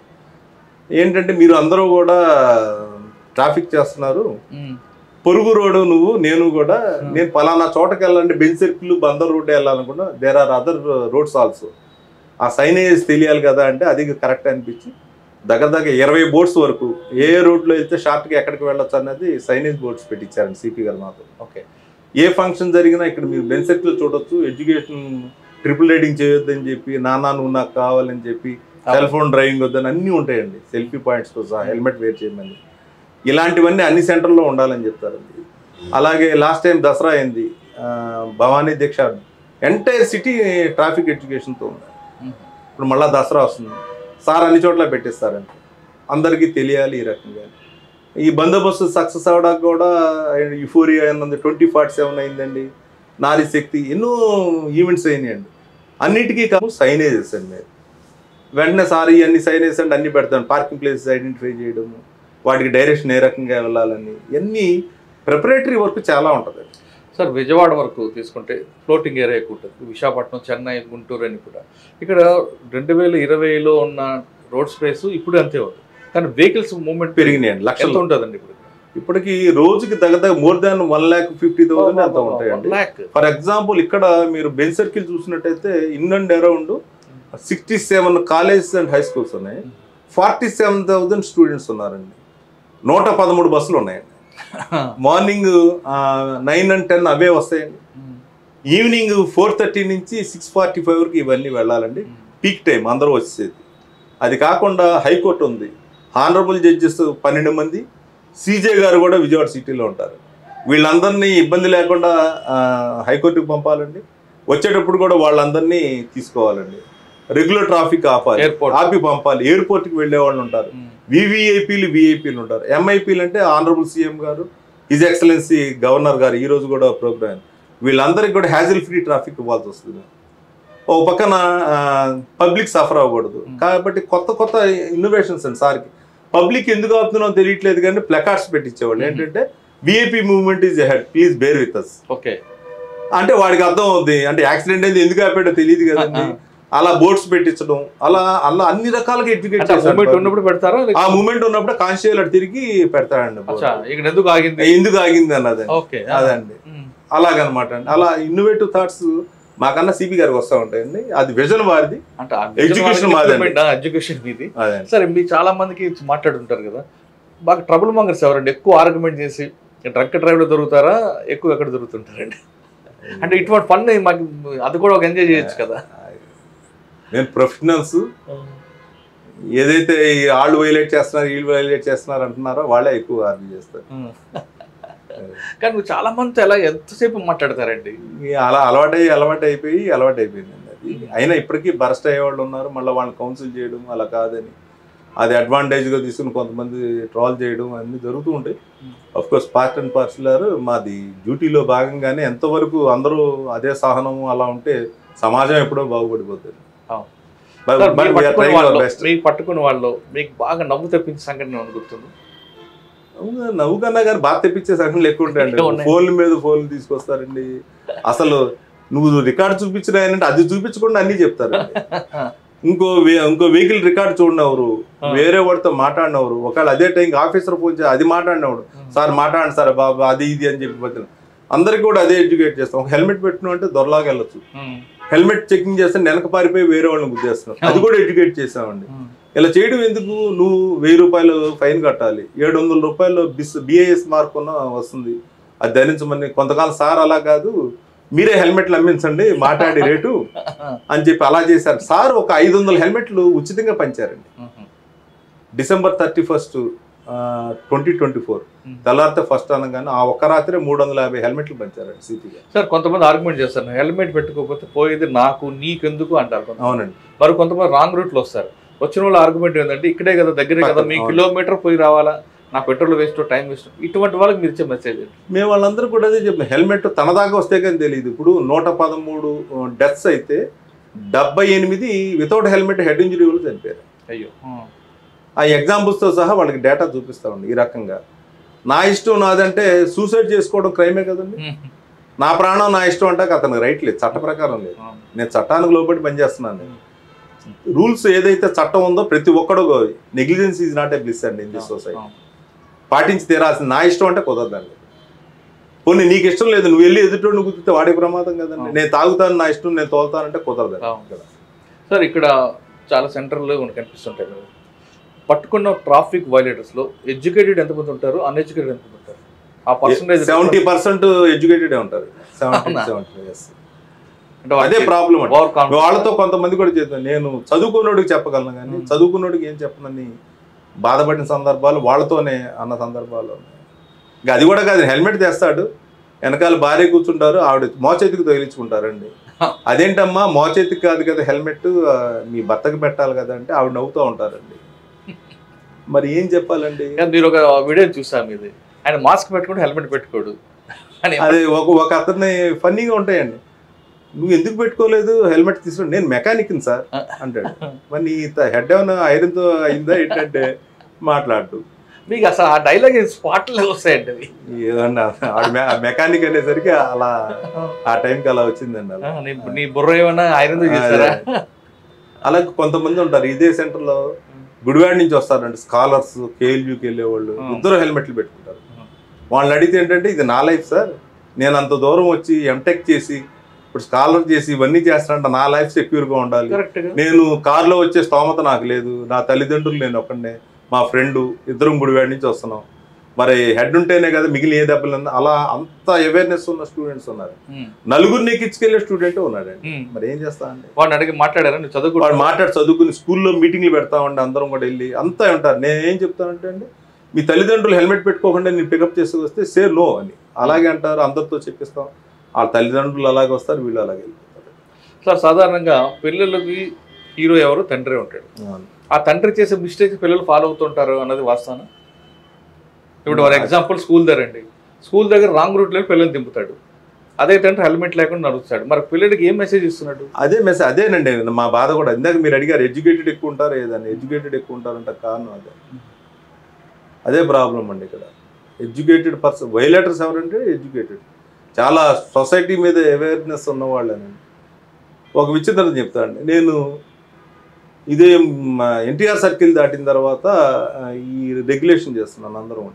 ఏంటంటే మీరు అందరూ కూడా ట్రాఫిక్ చేస్తున్నారు, పొరుగు రోడ్డు నువ్వు నేను కూడా, నేను పలానా చోటకి వెళ్ళాలంటే బెంచ్ సర్కిల్ బందర్ రోడ్డు వెళ్ళాలనుకున్నా, there are other roads also, ఆ సైనేజ్ తెలియాలి కదా అంటే అది కరెక్ట్ అనిపించి దగ్గర 20 బోర్డ్స్ వరకు ఏ రోడ్లో వెళ్తే షార్ట్గా ఎక్కడికి వెళ్ళొచ్చు అనేది సైనేజ్ బోర్డ్స్ పెట్టించారండి సిపి గారు మాకు. ఓకే. ఏ ఫంక్షన్ జరిగినా ఇక్కడ మీరు బెంచ్ సర్కిల్ చూడొచ్చు, ఎడ్యుకేషన్ ట్రిపుల్ రైడింగ్ చేయొద్దని చెప్పి, నానా నువ్వు నాకు కావాలని చెప్పి, సెల్ ఫోన్ డ్రైవింగ్ వద్దని అన్నీ ఉంటాయండి, సెల్ఫీ పాయింట్స్తో సహా, హెల్మెట్ వేర్ చేయమని, ఇలాంటివన్నీ అన్ని సెంటర్లో ఉండాలని చెప్తారండి. అలాగే లాస్ట్ టైం దసరా అయింది, భవానీ దీక్ష ఎంటైర్ సిటీ ట్రాఫిక్ ఎడ్యుకేషన్తో ఉంది. ఇప్పుడు మళ్ళీ దసరా వస్తుంది, సార్ అన్ని చోట్ల పెట్టిస్తారండి, అందరికీ తెలియాలి ఈ రకంగా. ఈ బందోబస్తు సక్సెస్ అవ్వడానికి కూడా యుఫోరియా అన్నది 2047 అయిందండి, నారీ శక్తి, ఎన్నో ఈవెంట్స్ అయినాయండి. అన్నిటికీ కాదు సైనేజెస్ అండి. వెంటనే సార్ ఇవన్నీ సైనేజెస్ అంటే అన్నీ పెడతాను, పార్కింగ్ ప్లేసెస్ ఐడెంటిఫై చేయడము, వాటికి డైరెక్షన్ ఏ రకంగా వెళ్ళాలని, ఇవన్నీ ప్రిపరేటరీ వర్క్ చాలా ఉంటుంది. సార్ విజయవాడ వరకు తీసుకుంటే ఫ్లోటింగ్ ఏరియా ఎక్కువ ఉంటుంది, విశాఖపట్నం, చెన్నై, గుంటూరు అని కూడా. ఇక్కడ 2020లో ఉన్న రోడ్ స్పేస్ ఇప్పుడు అంతే ఉంది, కానీ వెహికల్స్ మూవ్మెంట్ పెరిగినాయండి. లక్షలు ఉంటుందండి ఇప్పుడు. ఇప్పటికి రోజుకి దగ్గర మోర్ దాన్ 1,50,000 అంత ఉంటాయండి. ఫర్ ఎగ్జాంపుల్ ఇక్కడ మీరు బెంచ్ సర్కిల్ చూసినట్టయితే in and around 67 colleges and high schools ఉన్నాయి, 47,000 స్టూడెంట్స్ ఉన్నారండి, 113 బస్సులు ఉన్నాయండి. మార్నింగ్ 9 and 10 అవే వస్తాయండి, ఈవినింగ్ 4:30 నుంచి 6:45 వరకు ఇవన్నీ వెళ్ళాలండి, పీక్ టైం అందరూ వచ్చేది. అది కాకుండా హైకోర్టు ఉంది, హానరబుల్ జడ్జెస్ 12 మంది, సీజే గారు కూడా విజయవాడ సిటీలో ఉంటారు. వీళ్ళందరినీ ఇబ్బంది లేకుండా హైకోర్టుకి పంపాలండి, వచ్చేటప్పుడు కూడా వాళ్ళందరినీ తీసుకోవాలండి, రెగ్యులర్ ట్రాఫిక్ ఆపి పంపాలి. ఎయిర్పోర్ట్కి వెళ్ళే వాళ్ళు ఉంటారు, వివిఐపీలు ఉంటారు, ఎంఐపీలు అంటే ఆనరబుల్ సీఎం గారు, హిజ్ ఎక్సలెన్సీ గవర్నర్ గారు ఈరోజు కూడా ప్రోగ్రామ్, వీళ్ళందరికీ కూడా హ్యాజిల్ ఫ్రీ ట్రాఫిక్ ఇవ్వాల్సి వస్తుంది. ఒక పక్కన పబ్లిక్ సఫర్ అవ్వకూడదు కాబట్టి కొత్త ఇన్నోవేషన్స్ అండి. సార్కి పబ్లిక్ ఎందుకు ఆపుతున్నామో తెలియట్లేదు కానీ ప్లకార్డ్స్ పెట్టించేవాళ్ళు, ఏంటంటే VIP movement is head, please bear with us. Okay. అంటే వాడికి అర్థం అవుతుంది, అంటే యాక్సిడెంట్ అయితే ఎందుకు ఆపాడో తెలియదు కదండి, అలా బోర్డ్స్ పెట్టించడం, అలా అన్ని రకాలుగా ఎడ్యుకేట్ ఉన్నప్పుడు పెడతారా, ఆ మూమెంట్ ఉన్నప్పుడు కాన్షియల్ అటు తిరిగి పెడతాడండి, ఎందుకు ఆగింది అన్నది అదండి. అలాగనమాట అండి. అలా ఇన్నోవేటివ్ థాట్స్ మాకన్నా సిపి గారికి వస్తూ ఉంటాయండి, అది విజన్ వారిది, ఎడ్యుకేషన్ ఎడ్యుకేషన్ మీది. సరే, మీరు చాలా మందికి మాట్లాడుతుంటారు కదా, బాగా ట్రబుల్ మంగర్స్ ఎవరండి, ఎక్కువ ఆర్గ్యుమెంట్ చేసి డ్రంక్ డ్రైవ్ లో దొరుకుతారా, ఎక్కువ ఎక్కడ దొరుకుతుంటారండి? అంటే ఇటువంటి ఫన్ మాకు అది కూడా ఒక ఎంజాయ్ చేయొచ్చు కదా. నేను ప్రొఫెషనల్స్ ఏదైతే వాళ్ళు వైలేట్ చేస్తున్నారు, వీళ్ళు వైలేట్ చేస్తున్నారు అంటున్నారో వాళ్ళే ఎక్కువ ఆర్గ్యూ చేస్తారు. కానీ నువ్వు చాలా మందితో ఎలా ఎంతసేపు మాట్లాడతారండి? అలా అలవాటు అయిపోయిందండి అది. అయినా ఇప్పటికీ బరస్ట్ అయ్యేవాళ్ళు ఉన్నారు, మళ్ళీ వాళ్ళని కౌన్సిల్ చేయడం అలా కాదని అది అడ్వాంటేజ్గా తీసుకుని కొంతమంది ట్రాల్ చేయడం అన్నీ జరుగుతూ ఉంటాయి. అఫ్కోర్స్ పార్ట్ అండ్ పార్సల్ మాది డ్యూటీలో భాగంగానే ఎంతవరకు అందరూ అదే సహనము అలా ఉంటే సమాజం ఎప్పుడో బాగుపడిపోతుంది. మీకు పట్టుకున్న వాళ్ళు మీకు బాగా నవ్వు తెప్పించే సంఘటన గుర్తుంది? నవ్వు కన్నా కానీ బాగా తెప్పించే సంఘటనలు ఎక్కువ ఉంటాయండి. ఫోన్ల మీద ఫోన్లు తీసుకొస్తారండి, అసలు నువ్వు రికార్డు చూపించిన అంటే అది చూపించకుండా అన్ని చెప్తారండి. ఇంకో వెహికల్ రికార్డు చూడనవరు, వేరే వాడితో మాట్లాడినవరు, ఒకవేళ అదే టైంకి ఆఫీసర్ ఫోన్ చేసి అది మాట్లాడినవాడు, సార్ మాట్లాడండి సార్ బాబా అది ఇది అని చెప్పి అందరికి కూడా అదే ఎడ్యుకేట్ చేస్తాం. ఒక హెల్మెట్ పెట్టిన అంటే దొరలాగా వెళ్ళొచ్చు, హెల్మెట్ చెకింగ్ చేస్తే వెనక పారిపోయి వేరే వాళ్ళని గుద్దేస్తున్నాం, అది కూడా ఎడ్యుకేట్ చేసామండి. ఇలా చేయడం ఎందుకు, నువ్వు 1000 రూపాయలు ఫైన్ కట్టాలి, 700 రూపాయలు బిఐఎస్ మార్క్ ఉన్న వస్తుంది, అది ధరించమని. కొంతకాలం సార్ అలా కాదు మీరే హెల్మెట్లు అమ్మించండి మాట్లాడి రేటు అని చెప్పి అలా చేశారు. సార్ ఒక 500 హెల్మెట్లు ఉచితంగా పంచారండి. December 31st 2024 తెల్లారితే ఫస్ట్ అనగానే ఆ ఒక్క రాత్రి 350 హెల్మెట్లు పంచారండి సిటీగా. సార్ కొంతమంది ఆర్గ్యుమెంట్ చేస్తారు, హెల్మెట్ పెట్టుకోకపోతే పోయేది నాకు నీకెందుకు అంటారు. అవునండి. మరి కొంతమంది రాంగ్ రూట్లో వస్తారు. వచ్చిన వాళ్ళ ఆర్గ్యుమెంట్ ఏంటంటే ఇక్కడే కదా, దగ్గరే కదా, మీ కిలోమీటర్ పోయి రావాలా, నా పెట్రోల్ వేస్ట్, టైం వేస్ట్. ఇటువంటి వాళ్ళకి మీరు ఇచ్చే మెసేజ్? మేము వాళ్ళందరూ కూడా అదే చెప్పిన, హెల్మెట్ తన దాకా వస్తే కానీ తెలియదు. ఇప్పుడు 113 డెత్స్ అయితే 78 వితౌట్ హెల్మెట్ హెడ్ ఇంజరీ వాళ్ళు చనిపోయారు. అయ్యో. ఆ ఎగ్జాంపుల్స్తో సహా వాళ్ళకి డేటా చూపిస్తామండి. ఈ రకంగా నా ఇష్టం నాదంటే సూసైడ్ చేసుకోవడం క్రైమే కదండి. నా ప్రాణం నా ఇష్టం అంటే అతనికి రైట్ లేదు, చట్ట ప్రకారం లేదు. నేను చట్టానికి లోబడి పనిచేస్తున్నాను. రూల్స్ ఏదైతే చట్టం ఉందో ప్రతి ఒక్కడు, negligence is not a bliss అండి ఇన్ దిస్ సొసైటీ. పాటించి తీరాల్సింది. నా ఇష్టం అంటే కుదరదండి. పోనీ నీకు ఇష్టం లేదు, నువ్వు వెళ్ళి ఎదుటోడిని గుర్తితే వాడికి ప్రమాదం కదండి. నేను తాగుతాను, నా ఇష్టం, నేను తోలుతానంటే కుదరదండి. సార్ ఇక్కడ చాలా సెంటర్లో మనకు కనిపిస్తుంటాయి. పట్టుకున్న ట్రాఫిక్ వైలేటర్స్లో ఎడ్యుకేటెడ్ ఎంతమంది ఉంటారు, అన్ఎడ్యుకేటెడ్ ఎంతమంది ఉంటారు? ఆ పర్సెంటేజ్ 70% ఎడ్యుకేటెడే ఉంటారు. 70. అదే ప్రాబ్లం అండి. వాళ్ళతో కొంతమంది కూడా చేస్తాను, నేను చదువుకున్నోడికి చెప్పగలను కానీ చదువుకున్నోడికి ఏం చెప్పనని బాధపడిన సందర్భాలు వాళ్ళతోనే అన్న సందర్భాలు. ఇంకా అది కూడా కాదు, హెల్మెట్ తెస్తాడు, వెనకాల భార్య కూర్చుంటారు, ఆవిడ మోచేతికి తగిలించుకుంటారండి. అదేంటమ్మా మోచేతికి కాదు కదా హెల్మెట్, మీ భర్తకి పెట్టాలి కదా అంటే ఆవిడ నవ్వుతూ ఉంటారండి. మరి ఏం చెప్పాలండి? మీరు ఒక వీడియో చూసాము, ఇది ఆయన మాస్క్ పెట్టుకుంటే హెల్మెట్ పెట్టుకోడు. అదే ఒక అతన్ని ఫన్నీగా ఉంటాయండి, నువ్వు ఎందుకు పెట్టుకోలేదు హెల్మెట్ తీసుకుని, నేను మెకానిక్ని సార్ అంటాడు. మరి నీ హెడ్ ఏమైనా ఐరన్తో అయిందా ఏంటంటే మాట్లాడు. మీకు అసలు ఆ డైలాగ్ స్పాట్లో వస్తాయండి అవి. ఏదన్నా మెకానిక్ అనేసరికి అలా ఆ టైంకి అలా వచ్చిందండి. అలా నీ బుర్ర ఏమన్నా ఐరన్తో చేస్తారా? అలాగే కొంతమంది ఉంటారు ఇదే సెంటర్లో, గుడివాడ నుంచి వస్తారండి స్కాలర్స్, కేఎల్యూకి వెళ్ళేవాళ్ళు, ఇద్దరు హెల్మెట్లు పెట్టుకుంటారు. వాళ్ళని అడిగితే ఏంటంటే ఇది నా లైఫ్ సార్, నేను అంత దూరం వచ్చి ఎంటెక్ చేసి ఇప్పుడు స్కాలర్ చేసి ఇవన్నీ చేస్తానంటే నా లైఫ్ సెక్యూర్గా ఉండాలి. నేను కార్లో వచ్చే స్తోమత నాకు లేదు, నా తల్లిదండ్రులు నేను ఒక్కడే, మా ఫ్రెండు ఇద్దరం గుడివాడ నుంచి వస్తున్నాం, మరి హెడ్ ఉంటేనే కదా మిగిలిన ఏ దెబ్బలు. అలా అంత అవేర్నెస్ ఉన్న స్టూడెంట్స్ ఉన్నారు. నలుగురిని ఎక్కించుకెళ్ళే స్టూడెంటే ఉన్నాడండి. మరి ఏం చేస్తా అండి? వాడిని అడిగి మాట్లాడారా? వాడు చదువుకుని స్కూల్లో మీటింగ్లు పెడతామండి, అందరం కూడా వెళ్ళి అంతా ఉంటారు. నేను ఏం చెప్తానంటే అండి, మీ తల్లిదండ్రులు హెల్మెట్ పెట్టుకోకుండా నేను పికప్ చేసి వస్తే సే నో అని అలాగే అంటారు. అందరితో చెప్పిస్తాం, వాళ్ళ తల్లిదండ్రులు అలాగే వస్తారు, వీళ్ళు అలాగే వెళ్ళిపోతారు. సార్ సాధారణంగా పిల్లలకి హీరో ఎవరు? తండ్రి ఉంటాడు. ఆ తండ్రి చేసే మిస్టేక్స్ పిల్లలు ఫాలో అవుతుంటారు అన్నది వాస్తవం. ఇప్పుడు ఫర్ ఎగ్జాంపుల్ స్కూల్ దగ్గర అండి, స్కూల్ దగ్గర రాంగ్ రూట్లో పిల్లల్ని దింపుతాడు, అదే తండ్రి హెల్మెట్ లేకుండా నడుస్తాడు. మరి పిల్లలకి ఏం మెసేజ్ ఇస్తున్నాడు? అదే మెసేజ్, అదేనండి మా బాధ కూడా. ఇందాక మీరు అడిగారు ఎడ్యుకేటెడ్ ఎక్కువ ఉంటారు ఏదని, ఎడ్యుకేటెడ్ ఎక్కువ ఉంటారంట కారణం అదే ప్రాబ్లం అండి. ఇక్కడ ఎడ్యుకేటెడ్ పర్సన్ వైలేటర్స్ ఎవరంటే ఎడ్యుకేటెడ్, చాలా సొసైటీ మీద అవేర్నెస్ ఉన్నవాళ్ళేనండి. ఒక విచిత్రత చెప్తానండి, నేను ఇదే ఎన్టీఆర్ సర్కిల్ దాటిన తర్వాత ఈ రెగ్యులేషన్ చేస్తున్నాను అందరం.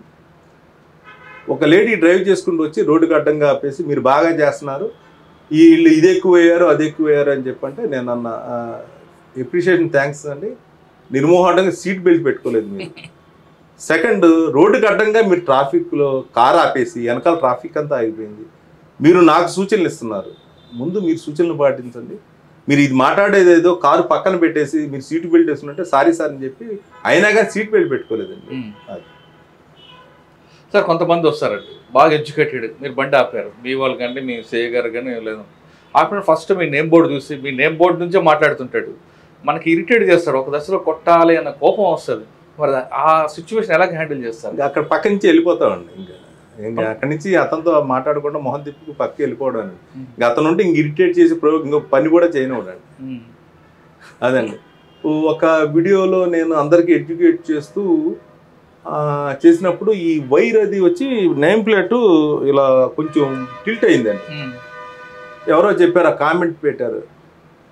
ఒక లేడీ డ్రైవ్ చేసుకుంటూ వచ్చి రోడ్డుకి అడ్డంగా ఆపేసి మీరు బాగా చేస్తున్నారు, వీళ్ళు ఇది ఎక్కువ అయ్యారు అది ఎక్కువ అయ్యారు అని చెప్పంటే నేను అన్న ఎప్రిషియేషన్ థ్యాంక్స్ అండి, నిర్మోహంగా సీట్ బెల్ట్ పెట్టుకోలేదు మీరు. సెకండ్, రోడ్డుకి అడ్డంగా మీరు ట్రాఫిక్లో కార్ ఆపేసి వెనకాల ట్రాఫిక్ అంతా ఆగిపోయింది, మీరు నాకు సూచనలు ఇస్తున్నారు, ముందు మీరు సూచనలు పాటించండి. మీరు ఇది మాట్లాడేది ఏదో కారు పక్కన పెట్టేసి మీరు సీట్ బెల్ట్ వేసుకున్నట్టే సారీ సార్ అని చెప్పి అయినా కానీ సీట్ బెల్ట్ పెట్టుకోలేదండి. సార్ కొంతమంది వస్తారండి బాగా ఎడ్యుకేటెడ్, మీరు బండి ఆపారు, మీ వాళ్ళు కానీ మీ సేయ గారు కానీ లేదు ఆపిన ఫస్ట్ మీ నేమ్ బోర్డు చూసి మీ నేమ్ బోర్డు నుంచే మాట్లాడుతుంటాడు, మనకి ఇరిటేట్ చేస్తాడు, ఒక దశలో కొట్టాలి అన్న కోపం వస్తుంది. మరి ఆ సిచ్యువేషన్ ఎలా హ్యాండిల్ చేస్తారు? అక్కడ పక్క నుంచి వెళ్ళిపోతామండి. ఇంకా అక్కడి నుంచి అతనితో మాట్లాడకుండా మొహం తిప్పుకు పక్కకి వెళ్ళిపోవడం అండి. ఇంకా అతను ఉంటే ఇంక ఇరిటేట్ చేసి ఇంకో పని కూడా చేయనివ్వడండి. అదండి ఒక వీడియోలో నేను అందరికీ ఎడ్యుకేట్ చేస్తూ చేసినప్పుడు ఈ వైర్ అది వచ్చి నేమ్ ప్లేటు ఇలా కొంచెం టిల్ట్ అయిందండి. ఎవరో చెప్పారు, ఆ కామెంట్ పెట్టారు,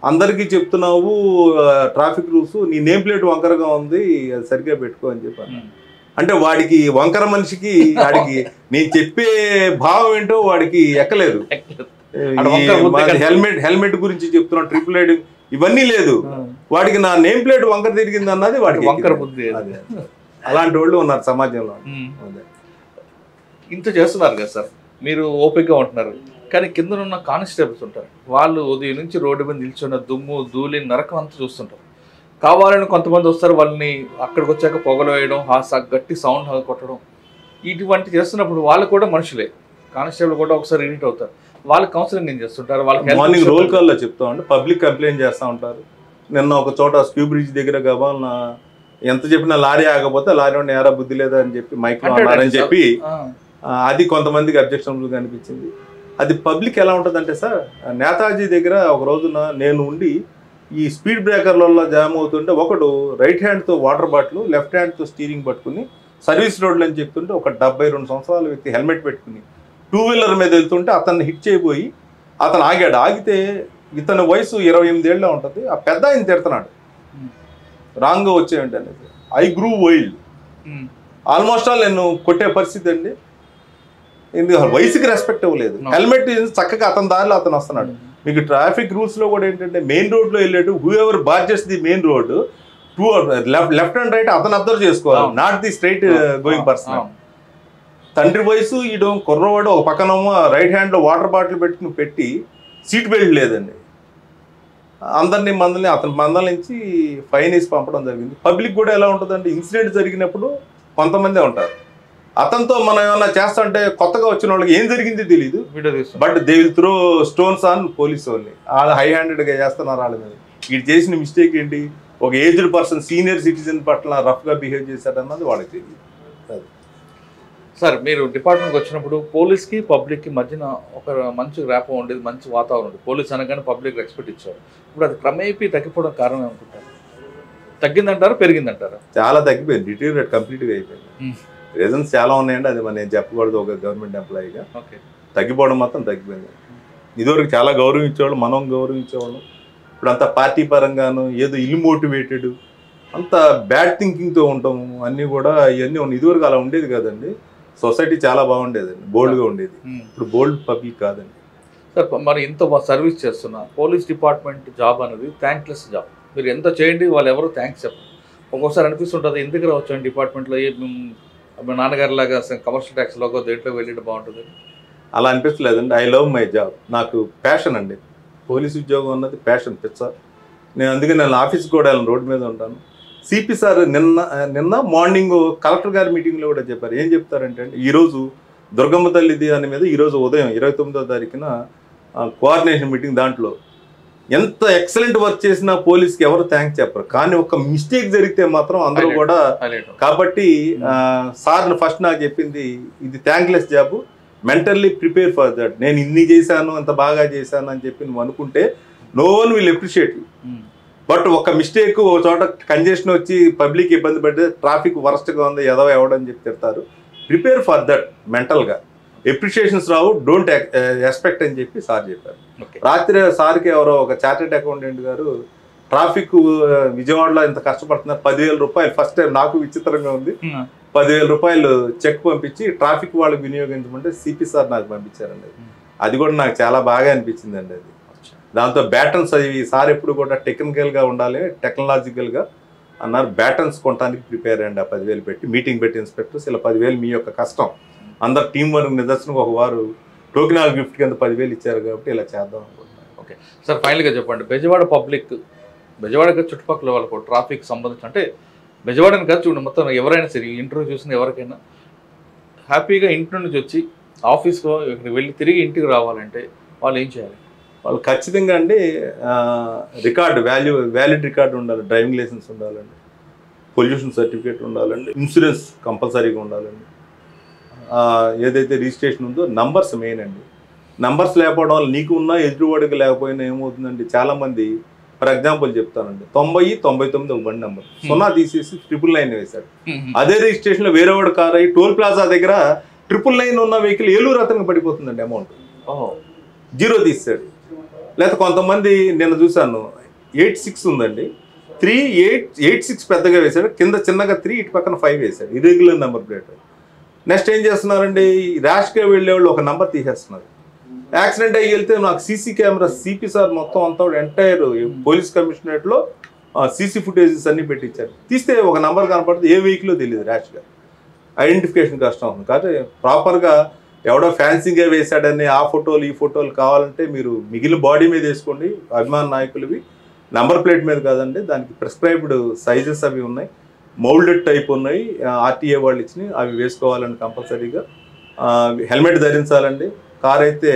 అందరికీ చెప్తున్నావు ట్రాఫిక్ రూల్స్, నీ నేమ్ ప్లేట్ వంకరగా ఉంది అది సరిగ్గా పెట్టుకో అని చెప్పాను. అంటే వాడికి వంకర మనిషికి వాడికి నేను చెప్పే భావం ఏంటో వాడికి ఎక్కలేదు. హెల్మెట్ గురించి చెప్తున్నా, ట్రిపుల్ రైడింగ్ ఇవన్నీ లేదు, వాడికి నా నేమ్ ప్లేట్ వంకర తిరిగింది అన్నది వాడికి వంకర బుద్ధి. అలాంటి వాళ్ళు ఉన్నారు సమాజంలో. ఇంత చేస్తున్నారు కదా సార్, మీరు ఓపికగా ఉంటున్నారు, కానీ కింద ఉన్న కానిస్టేబుల్స్ ఉంటారు, వాళ్ళు ఉదయం నుంచి రోడ్డు మీద నిల్చున్న దుమ్ము ధూళి నరకం అంతా చూస్తుంటారు. కావాలని కొంతమంది వస్తారు, వాళ్ళని అక్కడికి వచ్చాక పొగలు వేయడం, గట్టి సౌండ్ కొట్టడం, ఇటువంటి చేస్తున్నప్పుడు వాళ్ళు కూడా మనుషులే. కానిస్టేబుల్ కూడా ఒకసారి ఇరిటేట్ అవుతారు, వాళ్ళకి కౌన్సిలింగ్ ఏం చేస్తుంటారు, వాళ్ళకి మార్నింగ్ రోల్ కాల్లో చెప్తామండి, పబ్లిక్ కంప్లైంట్ చేస్తూ ఉంటారు. నిన్న ఒక చోట స్క్యూ బ్రిడ్జ్ దగ్గర గబాలన ఎంత చెప్పినా లారీ ఆగపోతే లారీ ఉండి ఏరా బుద్ధి లేదా అని చెప్పి మైక్లో అన్నారని చెప్పి అది కొంతమందికి అబ్జెక్షనబుల్గా అనిపించింది. అది పబ్లిక్ ఎలా ఉంటుందంటే సార్, నేతాజీ దగ్గర ఒక రోజున నేను ఉండి ఈ స్పీడ్ బ్రేకర్లలో జామ్ అవుతుంటే ఒకడు రైట్ హ్యాండ్తో వాటర్ బాటిల్, లెఫ్ట్ హ్యాండ్తో స్టీరింగ్ పట్టుకుని సర్వీస్ రోడ్లు అని చెప్తుంటే ఒక 72 సంవత్సరాల వ్యక్తి హెల్మెట్ పెట్టుకుని 2 వీలర్ మీద వెళ్తుంటే అతన్ని హిట్ చేయబోయి అతను ఆగాడు. ఆగితే ఇతని వయసు 28 ఏళ్ళ ఉంటుంది. ఆ పెద్ద ఆయన తిడుతున్నాడు, రాంగ్గా వచ్చేయండి అనేది. I grew wild, almost all నేను కొట్టే పరిస్థితి అండి. ఎందుకు వయసుకి రెస్పెక్ట్ ఇవ్వలేదు. హెల్మెట్ చక్కగా అతని దారిలో అతను వస్తున్నాడు. మీకు ట్రాఫిక్ రూల్స్లో కూడా ఏంటంటే మెయిన్ రోడ్లో వెళ్ళేటు whoever barges the main road left and right అతను అబ్జర్వ్ చేసుకోవాలి, not the straight going person. తండ్రి వయసు ఈడు కుర్రవాడు ఒక పక్కనేమో రైట్ హ్యాండ్లో వాటర్ బాటిల్ పెట్టుకుని పెట్టి సీట్ బెల్ట్ లేదండి. అందరినీ అతని మందల నుంచి ఫైన్ వేసి పంపడం జరిగింది. పబ్లిక్ కూడా ఎలా ఉంటుందంటే ఇన్సిడెంట్ జరిగినప్పుడు కొంతమందే ఉంటారు, అతనితో మనం ఏమన్నా చేస్తుంటే కొత్తగా వచ్చిన వాళ్ళకి ఏం జరిగింది తెలియదు, but they will throw stones on police వాళ్ళని. వాళ్ళు హై హ్యాండెడ్గా చేస్తున్నారు వాళ్ళ మీద. వీడు చేసిన మిస్టేక్ ఏంటి, ఒక ఏజ్డ్ పర్సన్ సీనియర్ సిటిజన్ పట్ల రఫ్గా బిహేవ్ చేశారన్నది వాళ్ళకి తెలియదు. సార్, మీరు డిపార్ట్మెంట్కి వచ్చినప్పుడు పోలీస్కి పబ్లిక్కి మధ్యన ఒక మంచి ర్యాపో ఉండేది, మంచి వాతావరణం ఉండేది. పోలీస్ అనగానే పబ్లిక్ రెస్పెక్ట్ ఇచ్చారు. ఇప్పుడు అది క్రమేపీ తగ్గిపోవడం కారణం అనుకుంటారు, తగ్గిందంటారా పెరిగిందంటారా? చాలా తగ్గిపోయింది, డిటీరియరేట్ కంప్లీట్గా అయిపోయింది. రీజన్స్ చాలా ఉన్నాయండి, అది నేను చెప్పకూడదు ఒక గవర్నమెంట్ ఎంప్లాయీగా. తగ్గిపోవడం మాత్రం తగ్గిపోయింది. ఇదివరకు చాలా గౌరవించేవాళ్ళు, మనం గౌరవించేవాళ్ళం. ఇప్పుడు అంతా పార్టీ పరంగాను ఏదో ఇల్లు మోటివేటెడ్, అంత బ్యాడ్ థింకింగ్తో ఉంటాము అన్నీ కూడా. ఇవన్నీ ఇదివరకు అలా ఉండేది కదండి. సొసైటీ చాలా బాగుండేదండి, బోల్డ్గా ఉండేది. ఇప్పుడు బోల్డ్ పబ్లిక్ కాదండి. సార్, మరి ఇంత సర్వీస్ చేస్తున్నా పోలీస్ డిపార్ట్మెంట్ జాబ్ అనేది థ్యాంక్లెస్ జాబ్. మీరు ఎంత చేయండి వాళ్ళు ఎవరు థ్యాంక్స్ చెప్పరు. ఒక్కోసారి అనిపిస్తుంటుంది ఎందుకు రావచ్చు డిపార్ట్మెంట్లో, మీ నాన్నగారి లాగా కమర్షియల్ ట్యాక్స్ లోగో దేంట్లో వెళ్ళి బాగుంటుంది. అలా అనిపించలేదండి. ఐ లవ్ మై జాబ్, నాకు ప్యాషన్ అండి. పోలీస్ ఉద్యోగం అన్నది ప్యాషన్, పిచ్చ. అందుకే నేను ఆఫీస్కి కూడా వెళ్ళను, రోడ్డు మీద ఉంటాను. సిపి సార్ నిన్న మార్నింగ్ కలెక్టర్ గారి మీటింగ్లో కూడా చెప్పారు. ఏం చెప్తారంటే ఈరోజు దుర్గమ్మ తల్లిది దాని మీద ఈరోజు ఉదయం 29వ తారీఖున కోఆర్డినేషన్ మీటింగ్, దాంట్లో ఎంత ఎక్సలెంట్ వర్క్ చేసినా పోలీస్కి ఎవరు థ్యాంక్స్ చెప్పరు, కానీ ఒక మిస్టేక్ జరిగితే మాత్రం అందరూ కూడా. కాబట్టి సార్ ఫస్ట్ నాకు చెప్పింది ఇది thankless job, mentally prepare for that. నేను ఇన్ని చేశాను, అంత బాగా చేశాను అని చెప్పి నువ్వు అనుకుంటే no one will appreciate you. But ఒక మిస్టేక్, ఒక చోట కంజెషన్ వచ్చి పబ్లిక్ ఇబ్బంది పడితే ట్రాఫిక్ వరస్ట్గా ఉంది ఎవడని చెప్పి తిడతారు. ప్రిపేర్ ఫర్ దట్ మెంటల్గా. ఎప్రిషియేషన్స్ రావు, డోంట్ ఎక్స్పెక్ట్ అని చెప్పి సార్ చెప్పారు. రాత్రి సార్కి ఎవరో ఒక చార్టెడ్ అకౌంటెంట్ గారు ట్రాఫిక్ విజయవాడలో ఇంత కష్టపడుతున్నారు, 10,000 రూపాయలు, ఫస్ట్ టైం నాకు విచిత్రంగా ఉంది, 10,000 రూపాయలు చెక్ పంపించి ట్రాఫిక్ వాళ్ళకి వినియోగించమంటే సిపి సార్ నాకు పంపించారండి. అది కూడా నాకు చాలా బాగా అనిపించిందండి. అది దాంతో బ్యాటన్స్ అవి సార్ ఎప్పుడు కూడా టెక్నికల్గా ఉండాలి, టెక్నాలజికల్గా అన్నారు. బ్యాటన్స్ కొనడానికి ప్రిపేర్ అయ్యండి. ఆ 10,000 పెట్టి మీటింగ్ పెట్టి ఇన్స్పెక్టర్స్ ఇలా 10,000 మీ యొక్క కష్టం, అందరు టీం వర్క్ నిదర్శనం. ఒక వారు టోకెనాల్ గిఫ్ట్ కింద 10,000 ఇచ్చారు కాబట్టి ఇలా చేద్దాం అనుకుంటున్నాను. ఓకే సార్, ఫైనల్గా చెప్పండి, బెజవాడ పబ్లిక్, బెజవాడ చుట్టుపక్కల వాళ్ళకు ట్రాఫిక్ సంబంధించి, అంటే బెజవాడని కాదు చూడండి, మొత్తం ఎవరైనా సరే ఇంటర్వ్యూ చూసిన ఎవరికైనా హ్యాపీగా ఇంటి నుంచి వచ్చి ఆఫీస్లో ఇక్కడికి వెళ్ళి తిరిగి ఇంటికి రావాలంటే వాళ్ళు ఏం చేయాలి? వాళ్ళు ఖచ్చితంగా అండి రికార్డు వ్యాలిడ్ రికార్డు ఉండాలి, డ్రైవింగ్ లైసెన్స్ ఉండాలండి, పొల్యూషన్ సర్టిఫికేట్ ఉండాలండి, ఇన్సూరెన్స్ కంపల్సరీగా ఉండాలండి, ఏదైతే రిజిస్ట్రేషన్ ఉందో నంబర్స్ మెయిన్ అండి. నంబర్స్ లేకపోవడం వల్ల నీకు ఉన్నా ఎదురువాడికి లేకపోయినా ఏమవుతుందండి, చాలామంది ఫర్ ఎగ్జాంపుల్ చెప్తానండి, 90-99 ఒక బండి నెంబర్ 0 తీసేసి 999 వేశాడు. అదే రిజిస్ట్రేషన్లో వేరే వాడు కార్ అయ్యి టోల్ ప్లాజా దగ్గర 999 ఉన్న వెహికల్ ఏలూరు అతనికి పడిపోతుందండి, అమౌంట్ 0 తీసాడు. లేకపోతే కొంతమంది నేను చూశాను 86 ఉందండి, 3886 పెద్దగా వేశాడు, కింద చిన్నగా 3, ఇటు పక్కన 5 వేశాడు, ఇర్రెగ్యులర్ నెంబర్ ప్లేట్. నెక్స్ట్ ఏం చేస్తున్నారండి, ర్యాష్గా వెళ్ళేవాళ్ళు ఒక నెంబర్ తీసేస్తున్నారు. యాక్సిడెంట్ అయ్యి వెళ్తే నాకు సీసీ కెమెరా సిపి సార్ మొత్తం అంతా ఎంటైర్ పోలీస్ కమిషనరేట్లో సీసీ ఫుటేజెస్ అన్నీ పెట్టించారు. తీస్తే ఒక నెంబర్ కనపడితే ఏ వెహికల్లో తెలియదు, ర్యాష్గా ఐడెంటిఫికేషన్ కష్టం అవుతుంది. కాబట్టి ప్రాపర్గా ఎవడో ఫ్యాన్సీగా వేశాడని ఆ ఫోటోలు ఈ ఫోటోలు కావాలంటే మీరు మిగిలిన బాడీ మీద వేసుకోండి, అభిమాన నాయకులవి నెంబర్ ప్లేట్ మీద కాదండి, దానికి ప్రిస్క్రైబ్డ్ సైజెస్ అవి ఉన్నాయి, మౌల్డెడ్ టైప్ ఉన్నాయి, ఆర్టీఏ వాళ్ళు ఇచ్చినాయి, అవి వేసుకోవాలండి కంపల్సరీగా. హెల్మెట్ ధరించాలండి, కార్ అయితే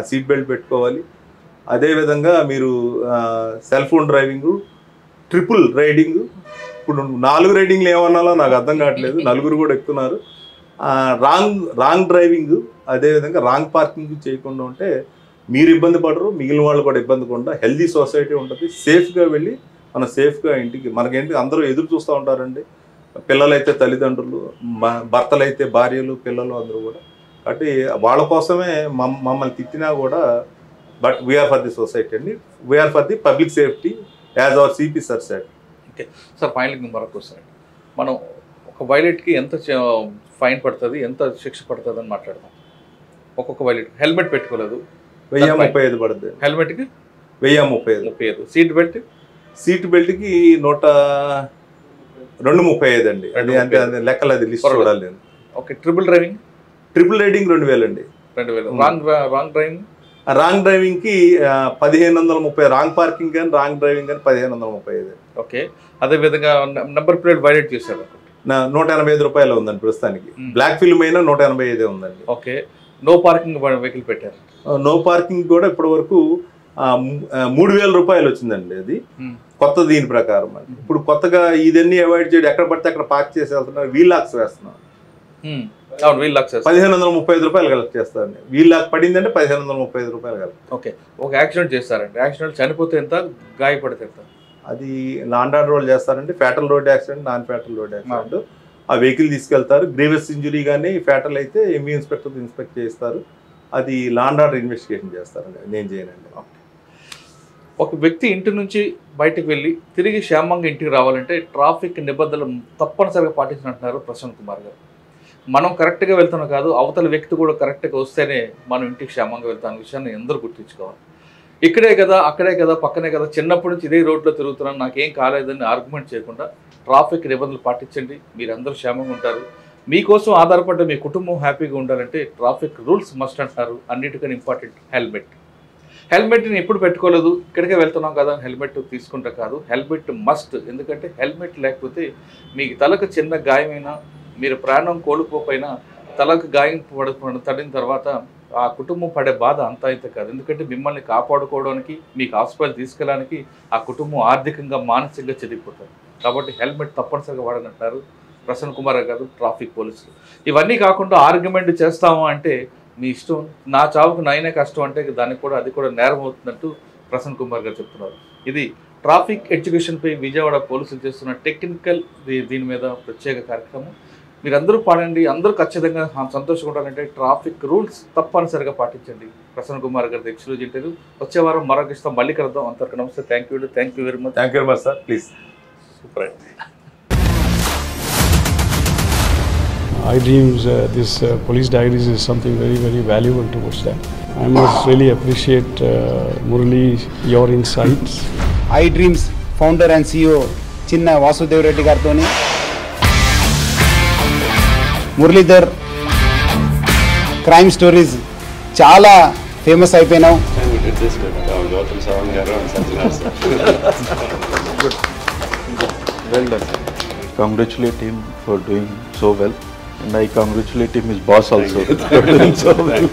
సీట్ బెల్ట్ పెట్టుకోవాలి. అదేవిధంగా మీరు cell phone driving, triple riding, ఇప్పుడు 4 రైడింగ్లు ఏమన్నాలో నాకు అర్థం కావట్లేదు, 4 కూడా ఎక్కుతున్నారు. రాంగ్ డ్రైవింగ్, అదేవిధంగా రాంగ్ పార్కింగ్ చేయకుండా ఉంటే మీరు ఇబ్బంది పడరు, మిగిలిన వాళ్ళు కూడా ఇబ్బంది పడకుండా హెల్దీ సొసైటీ ఉంటుంది. సేఫ్గా వెళ్ళి మనం సేఫ్గా ఇంటికి, మనకేంటి అందరూ ఎదురు చూస్తూ ఉంటారండి, పిల్లలైతే తల్లిదండ్రులు, భర్తలైతే భార్యలు, పిల్లలు అందరూ కూడా. కాబట్టి వాళ్ళ కోసమే మమ్మల్ని తిట్టినా కూడా, but we are for the society అండి, we are for the public safety as our CP sir said. Okay sir, ఫైనల్కి మరొక క్వశ్చన్ అండి. మనం ఒక వైలెట్కి ఎంత ఫైన్ పడుతుంది, ఎంత శిక్ష పడుతుంది అని మాట్లాడదాం. ఒక్కొక్క వైలెట్ హెల్మెట్ పెట్టుకోలేదు 1035 పడుతుంది, హెల్మెట్కి 1035, సీట్ బెల్ట్, సీట్ బెల్ట్కి 235 అండి. అది అంటే లెక్కలు, అది లిస్ట్ చూడాలి నేను. ఓకే, ట్రిపుల్ రైడింగ్ 2000 అండి. 2000. రాంగ్ డ్రైవింగ్, రాంగ్ డ్రైవింగ్కి 1530, రాంగ్ పార్కింగ్ కానీ రాంగ్ డ్రైవింగ్ కానీ 1535. ఓకే, అదేవిధంగా నెంబర్ ప్లేట్ వైలేట్ చేశారు 185 రూపాయలు ఉందండి ప్రస్తుతానికి. బ్లాక్ ఫిల్మ్ అయినా 185 ఉందండి. ఓకే, నో పార్కింగ్ వెహికల్ పెట్టారు. నో పార్కింగ్ కూడా ఇప్పటి వరకు 3000 రూపాయలు వచ్చిందండి. అది కొత్త దీని ప్రకారం అండి. ఇప్పుడు కొత్తగా ఇదన్నీ అవాయిడ్ చేయడం, ఎక్కడ పడితే అక్కడ పార్క్ చేసి వెళ్తున్నారు, వీలాక్స్ వేస్తున్నారు. 1535 రూపాయలు కలెక్ట్ చేస్తారండి. వీలాక్ పడిందంటే 1535 రూపాయలు కలెక్ట్. ఓకే, ఒక యాక్సిడెంట్ చేస్తారండి, యాక్సిడెంట్ చనిపోతే ఎంత, గాయపడితే ఎంత? అది లాండ్ ఆర్డర్ రోల్ చేస్తారండి. Fatal road accident, non fatal road accident, ఆ వెహికల్ తీసుకెళ్తారు. గ్రీవియస్ ఇంజురీ కానీ ఫ్యాటల్ అయితే ఎంఈ ఇన్స్పెక్టర్ ఇన్స్పెక్ట్ చేస్తారు. అది లాండ్ ఆర్డర్ ఇన్వెస్టిగేషన్ చేస్తారండి, నేను చేయనండి. ఒక వ్యక్తి ఇంటి నుంచి బయటకు వెళ్ళి తిరిగి క్షేమంగా ఇంటికి రావాలంటే ట్రాఫిక్ నిబంధనలు తప్పనిసరిగా పాటించినట్టున్నారు ప్రశాంత్ కుమార్ గారు. మనం కరెక్ట్గా వెళ్తున్నాం కాదు, అవతల వ్యక్తి కూడా కరెక్ట్గా వస్తేనే మనం ఇంటికి క్షేమంగా వెళ్తాం అనే విషయాన్ని అందరూ గుర్తుంచుకోవాలి. ఇక్కడే కదా, అక్కడే కదా, పక్కనే కదా, చిన్నప్పటి నుంచి ఇదే రోడ్లో తిరుగుతున్నాను, నాకేం కాలేదని ఆర్గ్యుమెంట్ చేయకుండా ట్రాఫిక్ నిబంధనలు పాటించండి, మీరందరూ క్షేమంగా ఉంటారు. మీకోసం ఆధారపడ్డ మీ కుటుంబం హ్యాపీగా ఉండాలంటే ట్రాఫిక్ రూల్స్ మస్ట్ అంటారు. అన్నిటికన్నా ఇంపార్టెంట్ హెల్మెట్. హెల్మెట్ని ఎప్పుడు పెట్టుకోలేదు, ఇక్కడికే వెళ్తున్నాం కదా హెల్మెట్ తీసుకుంటా కాదు, హెల్మెట్ మస్ట్. ఎందుకంటే హెల్మెట్ లేకపోతే మీకు తలకు చిన్న గాయమైనా, మీరు ప్రాణం కోల్పోయినా, తలకు గాయం తడిన తర్వాత ఆ కుటుంబం పడే బాధ అంతా అయితే కాదు. ఎందుకంటే మిమ్మల్ని కాపాడుకోవడానికి, మీకు హాస్పిటల్ తీసుకెళ్ళడానికి ఆ కుటుంబం ఆర్థికంగా, మానసికంగా చెదిరిపోతారు. కాబట్టి హెల్మెట్ తప్పనిసరిగా వాడనంటారు ప్రసన్న కుమార్ గారు, ట్రాఫిక్ పోలీసులు. ఇవన్నీ కాకుండా ఆర్గ్యుమెంట్ చేస్తాము అంటే మీ ఇష్టం, నా చావుకు నాయనే కష్టం అంటే దానికి కూడా, అది కూడా నేరం అవుతుందంటూ ప్రసన్న కుమార్ గారు చెప్తున్నారు. ఇది ట్రాఫిక్ ఎడ్యుకేషన్పై విజయవాడ పోలీసులు చేస్తున్న టెక్నికల్ దీని మీద ప్రత్యేక కార్యక్రమం. మీరందరూ పాడండి, అందరూ ఖచ్చితంగా సంతోషంగా ఉండాలంటే ట్రాఫిక్ రూల్స్ తప్పనిసరిగా పాటించండి. ప్రసన్న కుమార్ గారి ఎక్స్క్లూజివ్ ఇంటర్వ్యూ వచ్చే వారం మరొక ఇష్టం మళ్ళీ కలుద్దాం. అంతవరకు నమస్తే. Thank you very much. Thank you very much sir. Please. Super. iDreams, this police diaries is something very, very valuable towards that. I must really appreciate Murali, your insights. iDreams founder and CEO Chinna Vasudev Reddy gartoni Muralidhar crime stories చాలా famous అయిపోయినావు. Well done. Congratulate him for doing so well. And I congratulate him, his boss also, for doing so well.